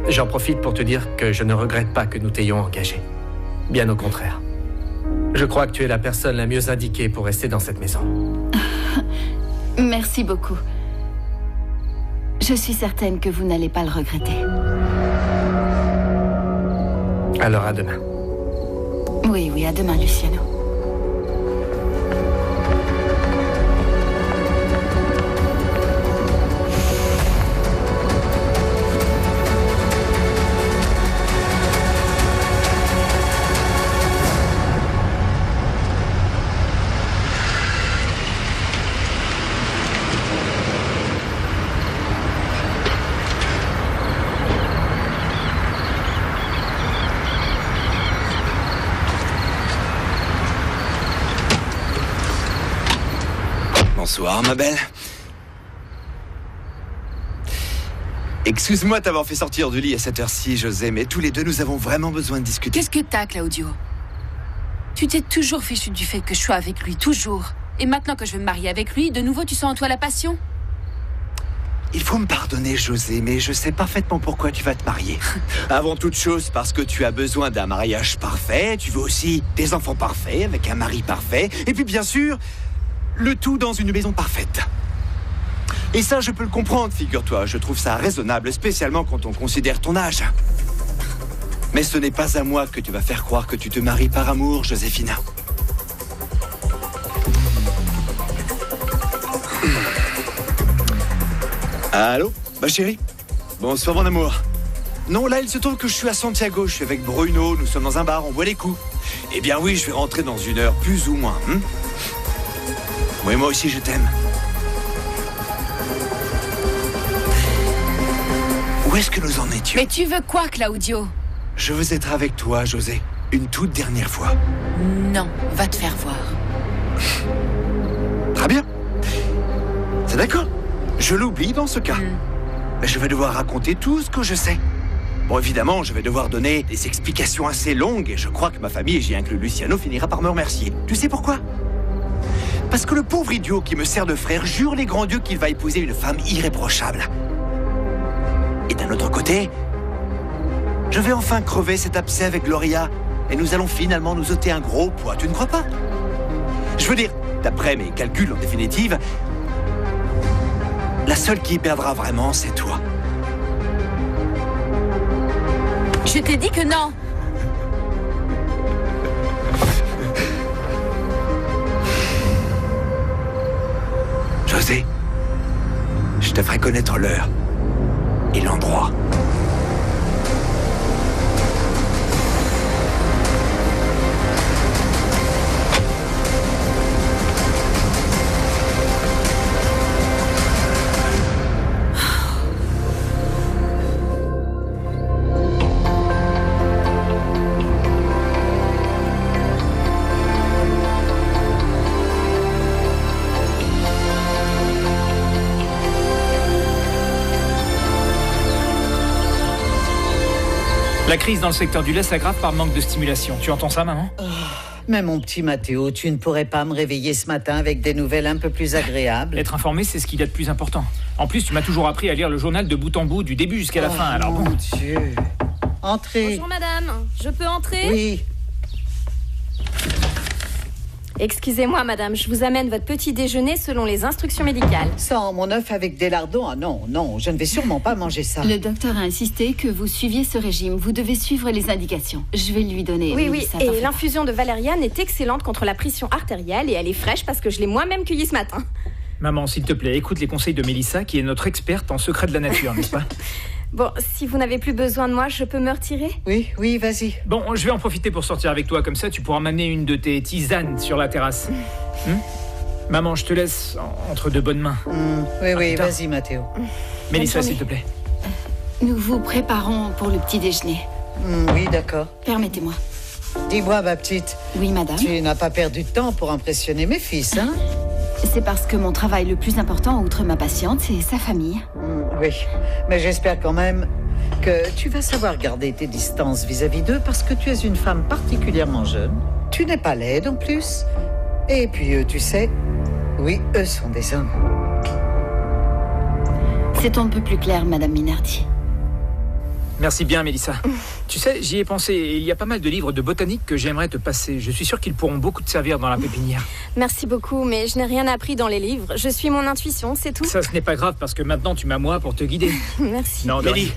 j'en profite pour te dire que je ne regrette pas que nous t'ayons engagé. Bien au contraire. Je crois que tu es la personne la mieux indiquée pour rester dans cette maison. Merci beaucoup. Je suis certaine que vous n'allez pas le regretter. Alors à demain. Oui, à demain, Luciano. Bonsoir, ma belle. Excuse-moi de t'avoir fait sortir du lit à cette heure-ci, José, mais tous les deux, nous avons vraiment besoin de discuter. Qu'est-ce que t'as, Claudio? Tu t'es toujours fichu du fait que je sois avec lui, toujours. Et maintenant que je veux me marier avec lui, de nouveau tu sens en toi la passion? Il faut me pardonner, José, mais je sais parfaitement pourquoi tu vas te marier. Avant toute chose, parce que tu as besoin d'un mariage parfait, tu veux aussi des enfants parfaits, avec un mari parfait, et puis bien sûr, le tout dans une maison parfaite. Et ça, je peux le comprendre, figure-toi. Je trouve ça raisonnable, spécialement quand on considère ton âge. Mais ce n'est pas à moi que tu vas faire croire que tu te maries par amour, Joséphina. Allô, ma chérie? Bonsoir, mon amour. Non, là, il se trouve que je suis à Santiago. Je suis avec Bruno, nous sommes dans un bar, on boit les coups. Eh bien oui, je vais rentrer dans 1 heure, plus ou moins. Oui, moi aussi, je t'aime. Où est-ce que nous en étions? Mais tu veux quoi, Claudio? Je veux être avec toi, José. Une toute dernière fois. Non, va te faire voir. Très bien. C'est d'accord. Je l'oublie dans ce cas. Mais je vais devoir raconter tout ce que je sais. Bon, évidemment, je vais devoir donner des explications assez longues et je crois que ma famille, et j'y inclus Luciano, finira par me remercier. Tu sais pourquoi? Parce que le pauvre idiot qui me sert de frère jure les grands dieux qu'il va épouser une femme irréprochable. Et d'un autre côté, je vais enfin crever cet abcès avec Gloria et nous allons finalement nous ôter un gros poids, tu ne crois pas? Je veux dire, d'après mes calculs en définitive, la seule qui y perdra vraiment, c'est toi. Je t'ai dit que non. José, je te ferai connaître l'heure et l'endroit. La crise dans le secteur du lait s'aggrave par manque de stimulation. Tu entends ça, maman? Mais mon petit Mathéo, tu ne pourrais pas me réveiller ce matin avec des nouvelles un peu plus agréables? Être informé, c'est ce qu'il y a de plus important. En plus, tu m'as toujours appris à lire le journal de bout en bout, du début jusqu'à la fin, alors bon. Mon Dieu. Entrez. Bonjour madame, je peux entrer? Oui. Excusez-moi madame, je vous amène votre petit déjeuner selon les instructions médicales. Sans mon œuf avec des lardons? Ah non, non, je ne vais sûrement pas manger ça. Le docteur a insisté que vous suiviez ce régime. Vous devez suivre les indications. Je vais lui donner... Oui, et l'infusion de valériane est excellente contre la pression artérielle et elle est fraîche parce que je l'ai moi-même cueillie ce matin. Maman, s'il te plaît, écoute les conseils de Mélissa, qui est notre experte en secret de la nature, n'est-ce pas? Bon, si vous n'avez plus besoin de moi, je peux me retirer? Oui, vas-y. Bon, je vais en profiter pour sortir avec toi, comme ça tu pourras m'amener une de tes tisanes sur la terrasse. Maman, je te laisse entre de bonnes mains. Oui, vas-y, Mathéo. Mélissa, s'il te plaît. Nous vous préparons pour le petit déjeuner. Oui, d'accord. Permettez-moi. Dis-moi, ma petite. Oui, madame. Tu n'as pas perdu de temps pour impressionner mes fils, hein? C'est parce que mon travail le plus important, outre ma patiente, c'est sa famille. Oui, mais j'espère quand même que tu vas savoir garder tes distances vis-à-vis d'eux parce que tu es une femme particulièrement jeune. Tu n'es pas laide en plus. Et puis tu sais, oui, eux sont des hommes. C'est un peu plus clair, madame Minardi. Merci bien, Mélissa. Tu sais, j'y ai pensé. Il y a pas mal de livres de botanique que j'aimerais te passer. Je suis sûr qu'ils pourront beaucoup te servir dans la pépinière. Merci beaucoup, mais je n'ai rien appris dans les livres. Je suis mon intuition, c'est tout. Ça, ce n'est pas grave, parce que maintenant, tu m'as moi pour te guider. Merci. Non, Mélie,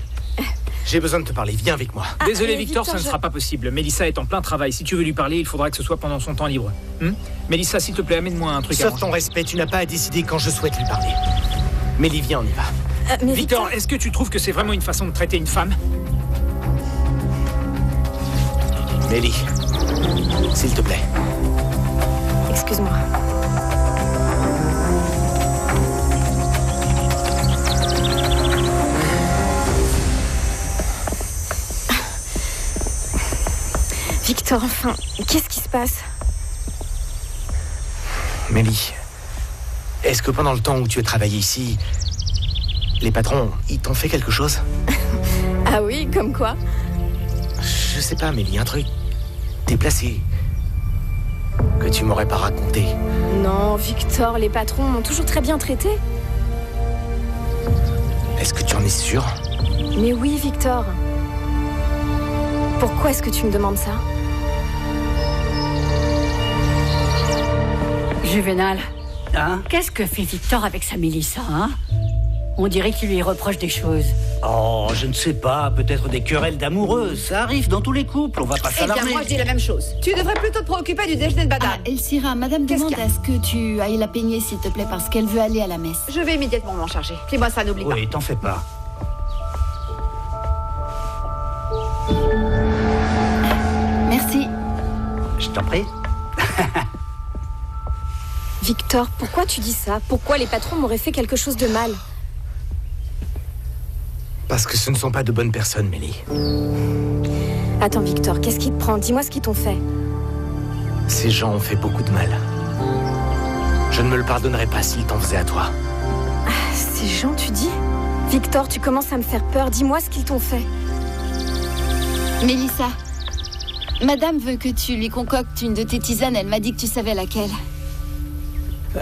j'ai besoin de te parler. Viens avec moi. Désolé, Victor, ça ne sera pas possible. Mélissa est en plein travail. Si tu veux lui parler, il faudra que ce soit pendant son temps libre. Mélissa, s'il te plaît, amène-moi un truc à Sauf manger. ton respect, tu n'as pas à décider quand je souhaite lui parler. Mélie, viens, on y va. Mais Victor, est-ce que tu trouves que c'est vraiment une façon de traiter une femme? Mélie, s'il te plaît. Excuse-moi. Victor, enfin, qu'est-ce qui se passe? Mélie, est-ce que pendant le temps où tu as travaillé ici, les patrons, ils t'ont fait quelque chose? Ah oui, comme quoi? Je sais pas, Mélie, un truc déplacé que tu m'aurais pas raconté. Non, Victor, les patrons m'ont toujours très bien traité. Est-ce que tu en es sûr? Mais oui, Victor. Pourquoi est-ce que tu me demandes ça? Juvénal, Hein? qu'est-ce que fait Victor avec sa Mélissa, hein? On dirait qu'il lui reproche des choses. Oh, je ne sais pas, peut-être des querelles d'amoureux. Ça arrive dans tous les couples, on va pas Eh bien, s'alarmer. moi, je dis la même chose. Tu devrais plutôt te préoccuper du déjeuner de madame. Elsira, madame demande à ce que tu ailles la peigner, s'il te plaît, parce qu'elle veut aller à la messe. Je vais immédiatement m'en charger. Plie-moi ça, n'oublie pas. Oui, t'en fais pas. Merci. Je t'en prie. Victor, pourquoi tu dis ça? Pourquoi les patrons m'auraient fait quelque chose de mal? Parce que ce ne sont pas de bonnes personnes, Mélie. Attends, Victor, qu'est-ce qui te prend? Dis-moi ce qu'ils t'ont fait. Ces gens ont fait beaucoup de mal. Je ne me le pardonnerais pas s'ils t'en faisaient à toi. Ces gens, tu dis? Victor, tu commences à me faire peur. Dis-moi ce qu'ils t'ont fait. Mélissa, madame veut que tu lui concoctes une de tes tisanes. Elle m'a dit que tu savais laquelle.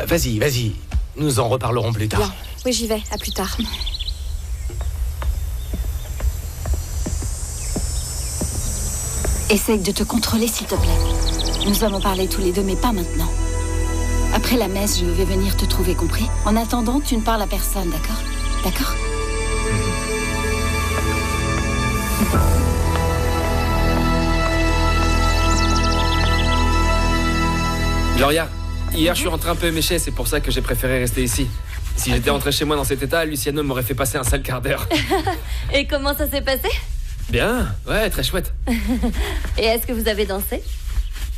Vas-y, vas-y. Nous en reparlerons plus tard. Bien. Oui, j'y vais. À plus tard. Essaye de te contrôler, s'il te plaît. Nous avons parlé tous les deux, mais pas maintenant. Après la messe, je vais venir te trouver, compris? En attendant, tu ne parles à personne, d'accord? D'accord? Gloria, hier je suis rentré un peu éméché, c'est pour ça que j'ai préféré rester ici. Si j'étais rentré chez moi dans cet état, Luciano m'aurait fait passer un sale quart d'heure. Et comment ça s'est passé? Bien, ouais, très chouette. Et est-ce que vous avez dansé?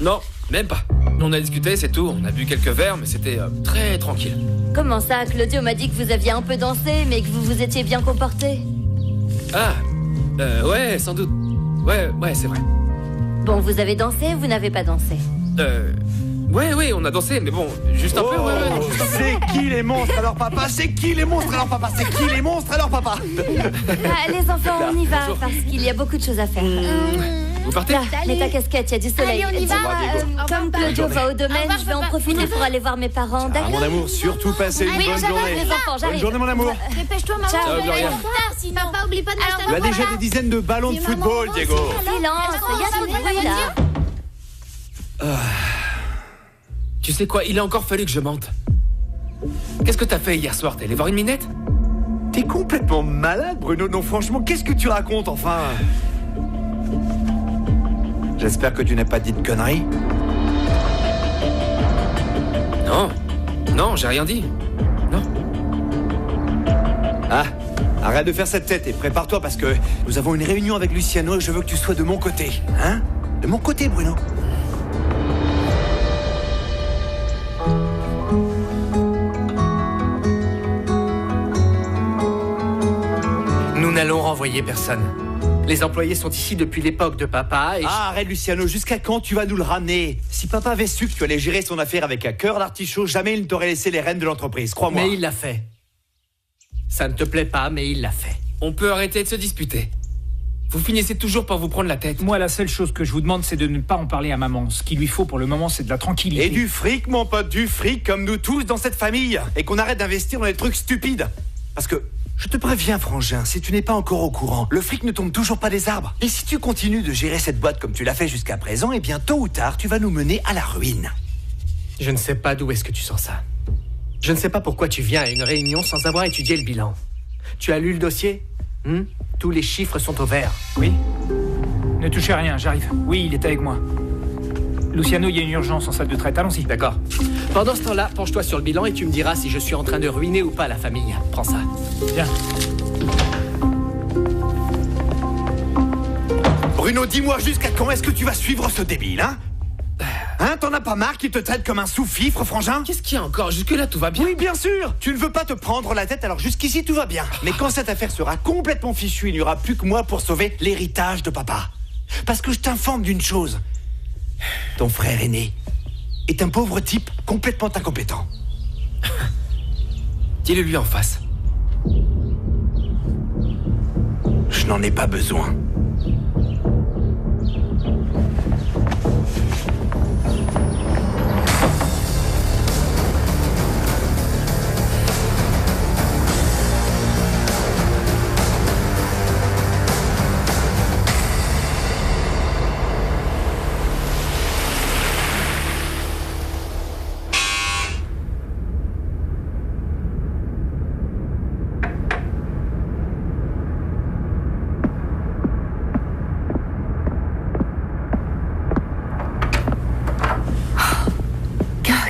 Non, même pas. On a discuté, c'est tout. On a bu quelques verres, mais c'était très tranquille. Comment ça? Claudio m'a dit que vous aviez un peu dansé, mais que vous vous étiez bien comporté. Ah, ouais, sans doute. Ouais, c'est vrai. Bon, vous avez dansé, vous n'avez pas dansé. Ouais, on a dansé, mais bon, juste un peu, ouais. C'est qui les monstres alors papa? C'est qui les monstres alors papa? C'est qui les monstres alors papa? Ah, les enfants, on y va, Bonjour. parce qu'il y a beaucoup de choses à faire. Vous partez? Là, mets ta casquette, il y a du soleil. Allez, on y va. Dis-moi, comme Claudio va au domaine, revoir, je vais en papa. profiter pour aller voir mes parents, Ah, d'accord? mon amour, surtout passez une Oui, bonne j'arrive, journée. les enfants, j'arrive. Bonne journée, mon amour. Dépêche-toi, maman. Ciao, on va Gloria. aller en retard, sinon. Papa, oublie pas de m'acheter Il y a un déjà chocolat. des dizaines de ballons de Et maman, football, aussi. Diego. Silence, il y a trop de bruit là. Tu sais quoi, il a encore fallu que je mente. Qu'est-ce que t'as fait hier soir? T'es allé voir une minette? T'es complètement malade, Bruno. Non, franchement, qu'est-ce que tu racontes, enfin? J'espère que tu n'as pas dit de conneries. Non, j'ai rien dit. Non. Ah, arrête de faire cette tête et prépare-toi parce que nous avons une réunion avec Luciano et je veux que tu sois de mon côté. Hein? De mon côté, Bruno. Nous n'allons renvoyer personne. Les employés sont ici depuis l'époque de papa et... Ah, arrête, Luciano, jusqu'à quand tu vas nous le ramener? Si papa avait su que tu allais gérer son affaire avec un cœur d'artichaut, jamais il ne t'aurait laissé les rênes de l'entreprise, crois-moi. Mais il l'a fait. Ça ne te plaît pas, mais il l'a fait. On peut arrêter de se disputer. Vous finissez toujours par vous prendre la tête. Moi, la seule chose que je vous demande, c'est de ne pas en parler à maman. Ce qu'il lui faut pour le moment, c'est de la tranquillité. Et du fric, mon pote, du fric, comme nous tous dans cette famille. Et qu'on arrête d'investir dans des trucs stupides. Parce que, je te préviens, frangin, si tu n'es pas encore au courant, le fric ne tombe toujours pas des arbres. Et si tu continues de gérer cette boîte comme tu l'as fait jusqu'à présent, eh bien, tôt ou tard, tu vas nous mener à la ruine. Je ne sais pas d'où est-ce que tu sens ça. Je ne sais pas pourquoi tu viens à une réunion sans avoir étudié le bilan. Tu as lu le dossier? Tous les chiffres sont au vert. Oui. Ne touchez à rien, j'arrive. Oui, il est avec moi. Luciano, il y a une urgence en salle de traite. Allons-y. D'accord. Pendant ce temps-là, penche-toi sur le bilan et tu me diras si je suis en train de ruiner ou pas la famille. Prends ça. Bien. Bruno, dis-moi jusqu'à quand est-ce que tu vas suivre ce débile, hein? Hein, t'en as pas marre qu'il te traite comme un sous-fifre, frangin? Qu'est-ce qu'il y a encore? Jusque-là, tout va bien. Oui, bien sûr. Tu ne veux pas te prendre la tête, alors jusqu'ici, tout va bien. Mais quand cette affaire sera complètement fichue, il n'y aura plus que moi pour sauver l'héritage de papa. Parce que je t'informe d'une chose. Ton frère aîné est un pauvre type complètement incompétent. Dis-le-lui en face. Je n'en ai pas besoin.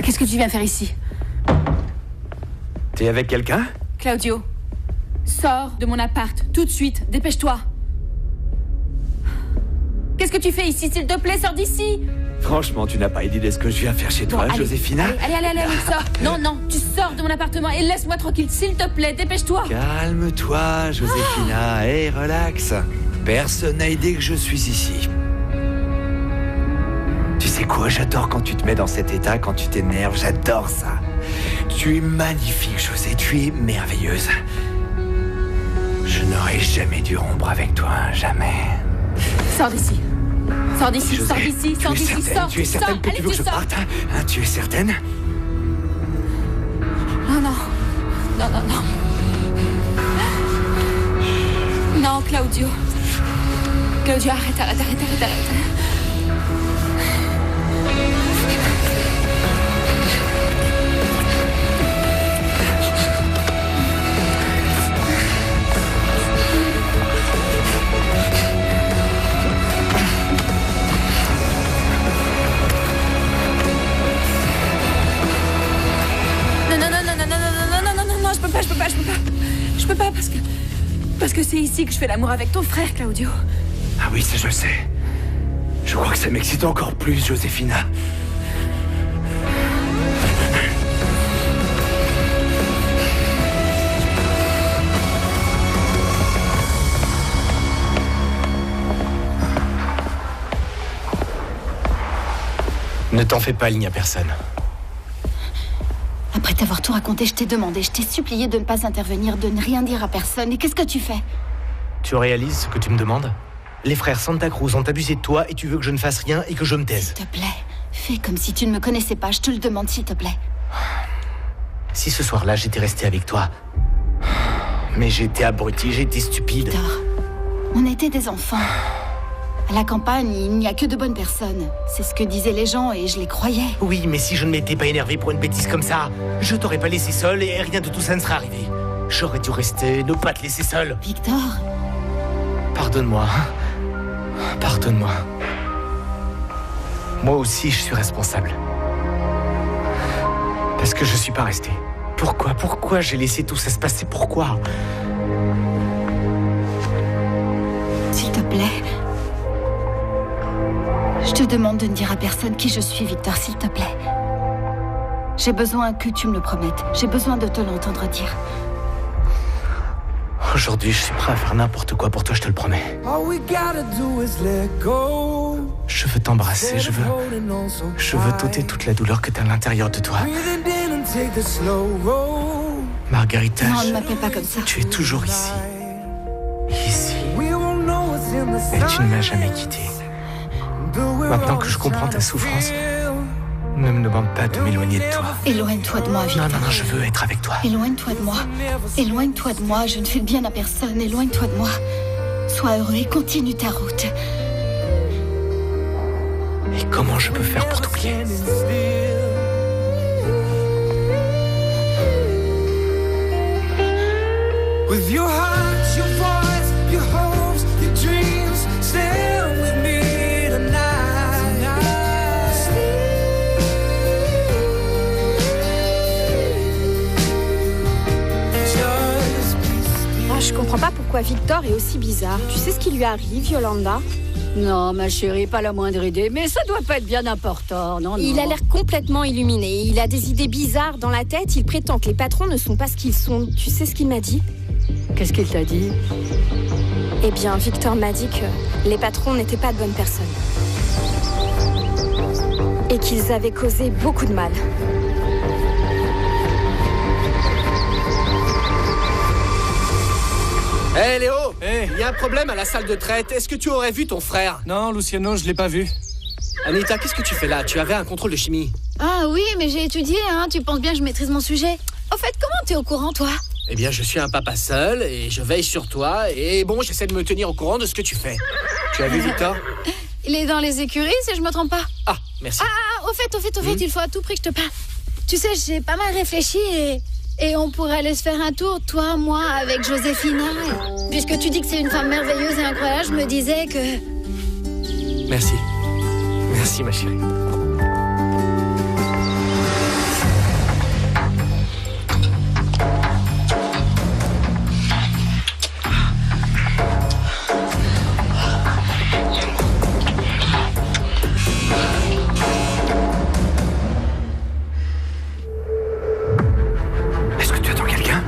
Qu'est-ce que tu viens faire ici? T'es avec quelqu'un? Claudio, sors de mon appart, tout de suite, dépêche-toi. Qu'est-ce que tu fais ici, s'il te plaît, sors d'ici. Franchement, tu n'as pas idée de ce que je viens faire chez toi, allez, Joséphina? Allez, sors. Non, tu sors de mon appartement et laisse-moi tranquille, s'il te plaît, dépêche-toi. Calme-toi, Joséphina. Hé, relax. Personne n'a idée que je suis ici. Tu sais quoi, j'adore quand tu te mets dans cet état, quand tu t'énerves, j'adore ça. Tu es magnifique, José, tu es merveilleuse. Je n'aurais jamais dû rompre avec toi, jamais. Sors d'ici. Sors d'ici, José, sors d'ici, sors d'ici, sors. Tu es certaine que tu veux que je parte, hein? Tu es certaine? Non. Non, Claudio. Claudio, arrête. Non, je peux pas parce que c'est ici que je fais l'amour avec ton frère, Claudio. Ah oui, ça je sais. Je crois que ça m'excite encore plus, Joséphina. Ne t'en fais pas, il n'y a personne. Après t'avoir tout raconté, je t'ai demandé, je t'ai supplié de ne pas intervenir, de ne rien dire à personne. Et qu'est-ce que tu fais? Tu réalises ce que tu me demandes? Les frères Santa Cruz ont abusé de toi et tu veux que je ne fasse rien et que je me taise. S'il te plaît, fais comme si tu ne me connaissais pas, je te le demande, s'il te plaît. Si ce soir-là, j'étais resté avec toi... Mais j'ai été abruti, j'ai été stupide. Victor, on était des enfants. À la campagne, il n'y a que de bonnes personnes. C'est ce que disaient les gens et je les croyais. Oui, mais si je ne m'étais pas énervé pour une bêtise comme ça, je t'aurais pas laissé seul et rien de tout ça ne serait arrivé. J'aurais dû rester, ne pas te laisser seul. Victor. Pardonne-moi. Pardonne-moi. Moi aussi, je suis responsable. Parce que je suis pas resté. Pourquoi j'ai laissé tout ça se passer? Pourquoi? S'il te plaît. Je te demande de ne dire à personne qui je suis, Victor, s'il te plaît. J'ai besoin que tu me le promettes. J'ai besoin de te l'entendre dire. Aujourd'hui, je suis prêt à faire n'importe quoi pour toi, je te le promets. Je veux t'embrasser, je veux t'ôter toute la douleur que t'as à l'intérieur de toi. Margarita, non, ne m'appelle pas comme ça. Tu es toujours ici. Ici. Et tu ne m'as jamais quitté. Maintenant que je comprends ta souffrance, ne me demande pas de m'éloigner de toi. Éloigne-toi de moi, Victor. Non, je veux être avec toi. Éloigne-toi de moi. Éloigne-toi de moi, je ne fais de bien à personne. Éloigne-toi de moi. Sois heureux et continue ta route. Et comment je peux faire pour t'oublier? With your heart, your voice, your hopes, your dreams, stand with me tonight. Je comprends pas pourquoi Victor est aussi bizarre. Tu sais ce qui lui arrive, Yolanda? Non, ma chérie, pas la moindre idée. Mais ça doit pas être bien important, non? Il a l'air complètement illuminé. Il a des idées bizarres dans la tête. Il prétend que les patrons ne sont pas ce qu'ils sont. Tu sais ce qu'il m'a dit? Qu'est-ce qu'il t'a dit? Eh bien, Victor m'a dit que les patrons n'étaient pas de bonnes personnes. Et qu'ils avaient causé beaucoup de mal. Hé Léo, il y a un problème à la salle de traite. Est-ce que tu aurais vu ton frère? Non, Luciano, je l'ai pas vu. Anita, qu'est-ce que tu fais là? Tu avais un contrôle de chimie. Ah oui, mais j'ai étudié, hein. Tu penses bien que je maîtrise mon sujet. Au fait, comment t'es au courant, toi? Eh bien, je suis un papa seul et je veille sur toi. Et bon, j'essaie de me tenir au courant de ce que tu fais. Tu as vu Victor? Il est dans les écuries, si je me trompe pas. Ah, merci. Au fait, il faut à tout prix que je te parle. Tu sais, j'ai pas mal réfléchi et on pourrait aller se faire un tour, toi, moi, avec Joséphina. Puisque tu dis que c'est une femme merveilleuse et incroyable, je me disais que... Merci. Merci, ma chérie. Est-ce que tu attends quelqu'un?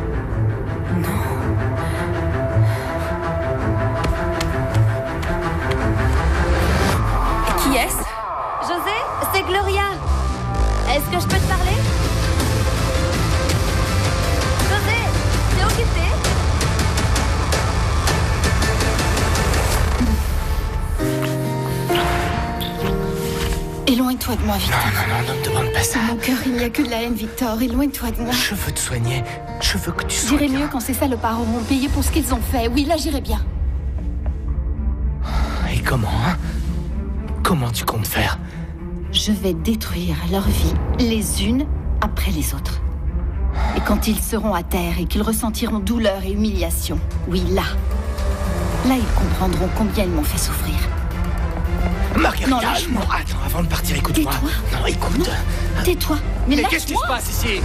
Qui est-ce? José, c'est Gloria. Est-ce que je peux te parler? José, t'es occupé? Éloigne-toi de moi, Victor. Non, ne me demande pas ça. Dans mon cœur, il n'y a que de la haine, Victor. Éloigne-toi de moi. Je veux te soigner. Je veux que tu sois J'irai bien. mieux quand ces salopards auront payé pour ce qu'ils ont fait. Oui, là, j'irai bien. Et comment, hein? Comment tu comptes faire? Je vais détruire leur vie, les unes après les autres. Et quand ils seront à terre et qu'ils ressentiront douleur et humiliation, oui, là, ils comprendront combien ils m'ont fait souffrir. Marguerite, Non, lâche-moi. Attends, avant de partir, écoute-moi. Tais-toi. Non, écoute. Non. Tais-toi. Mais qu'est-ce qui se passe ici?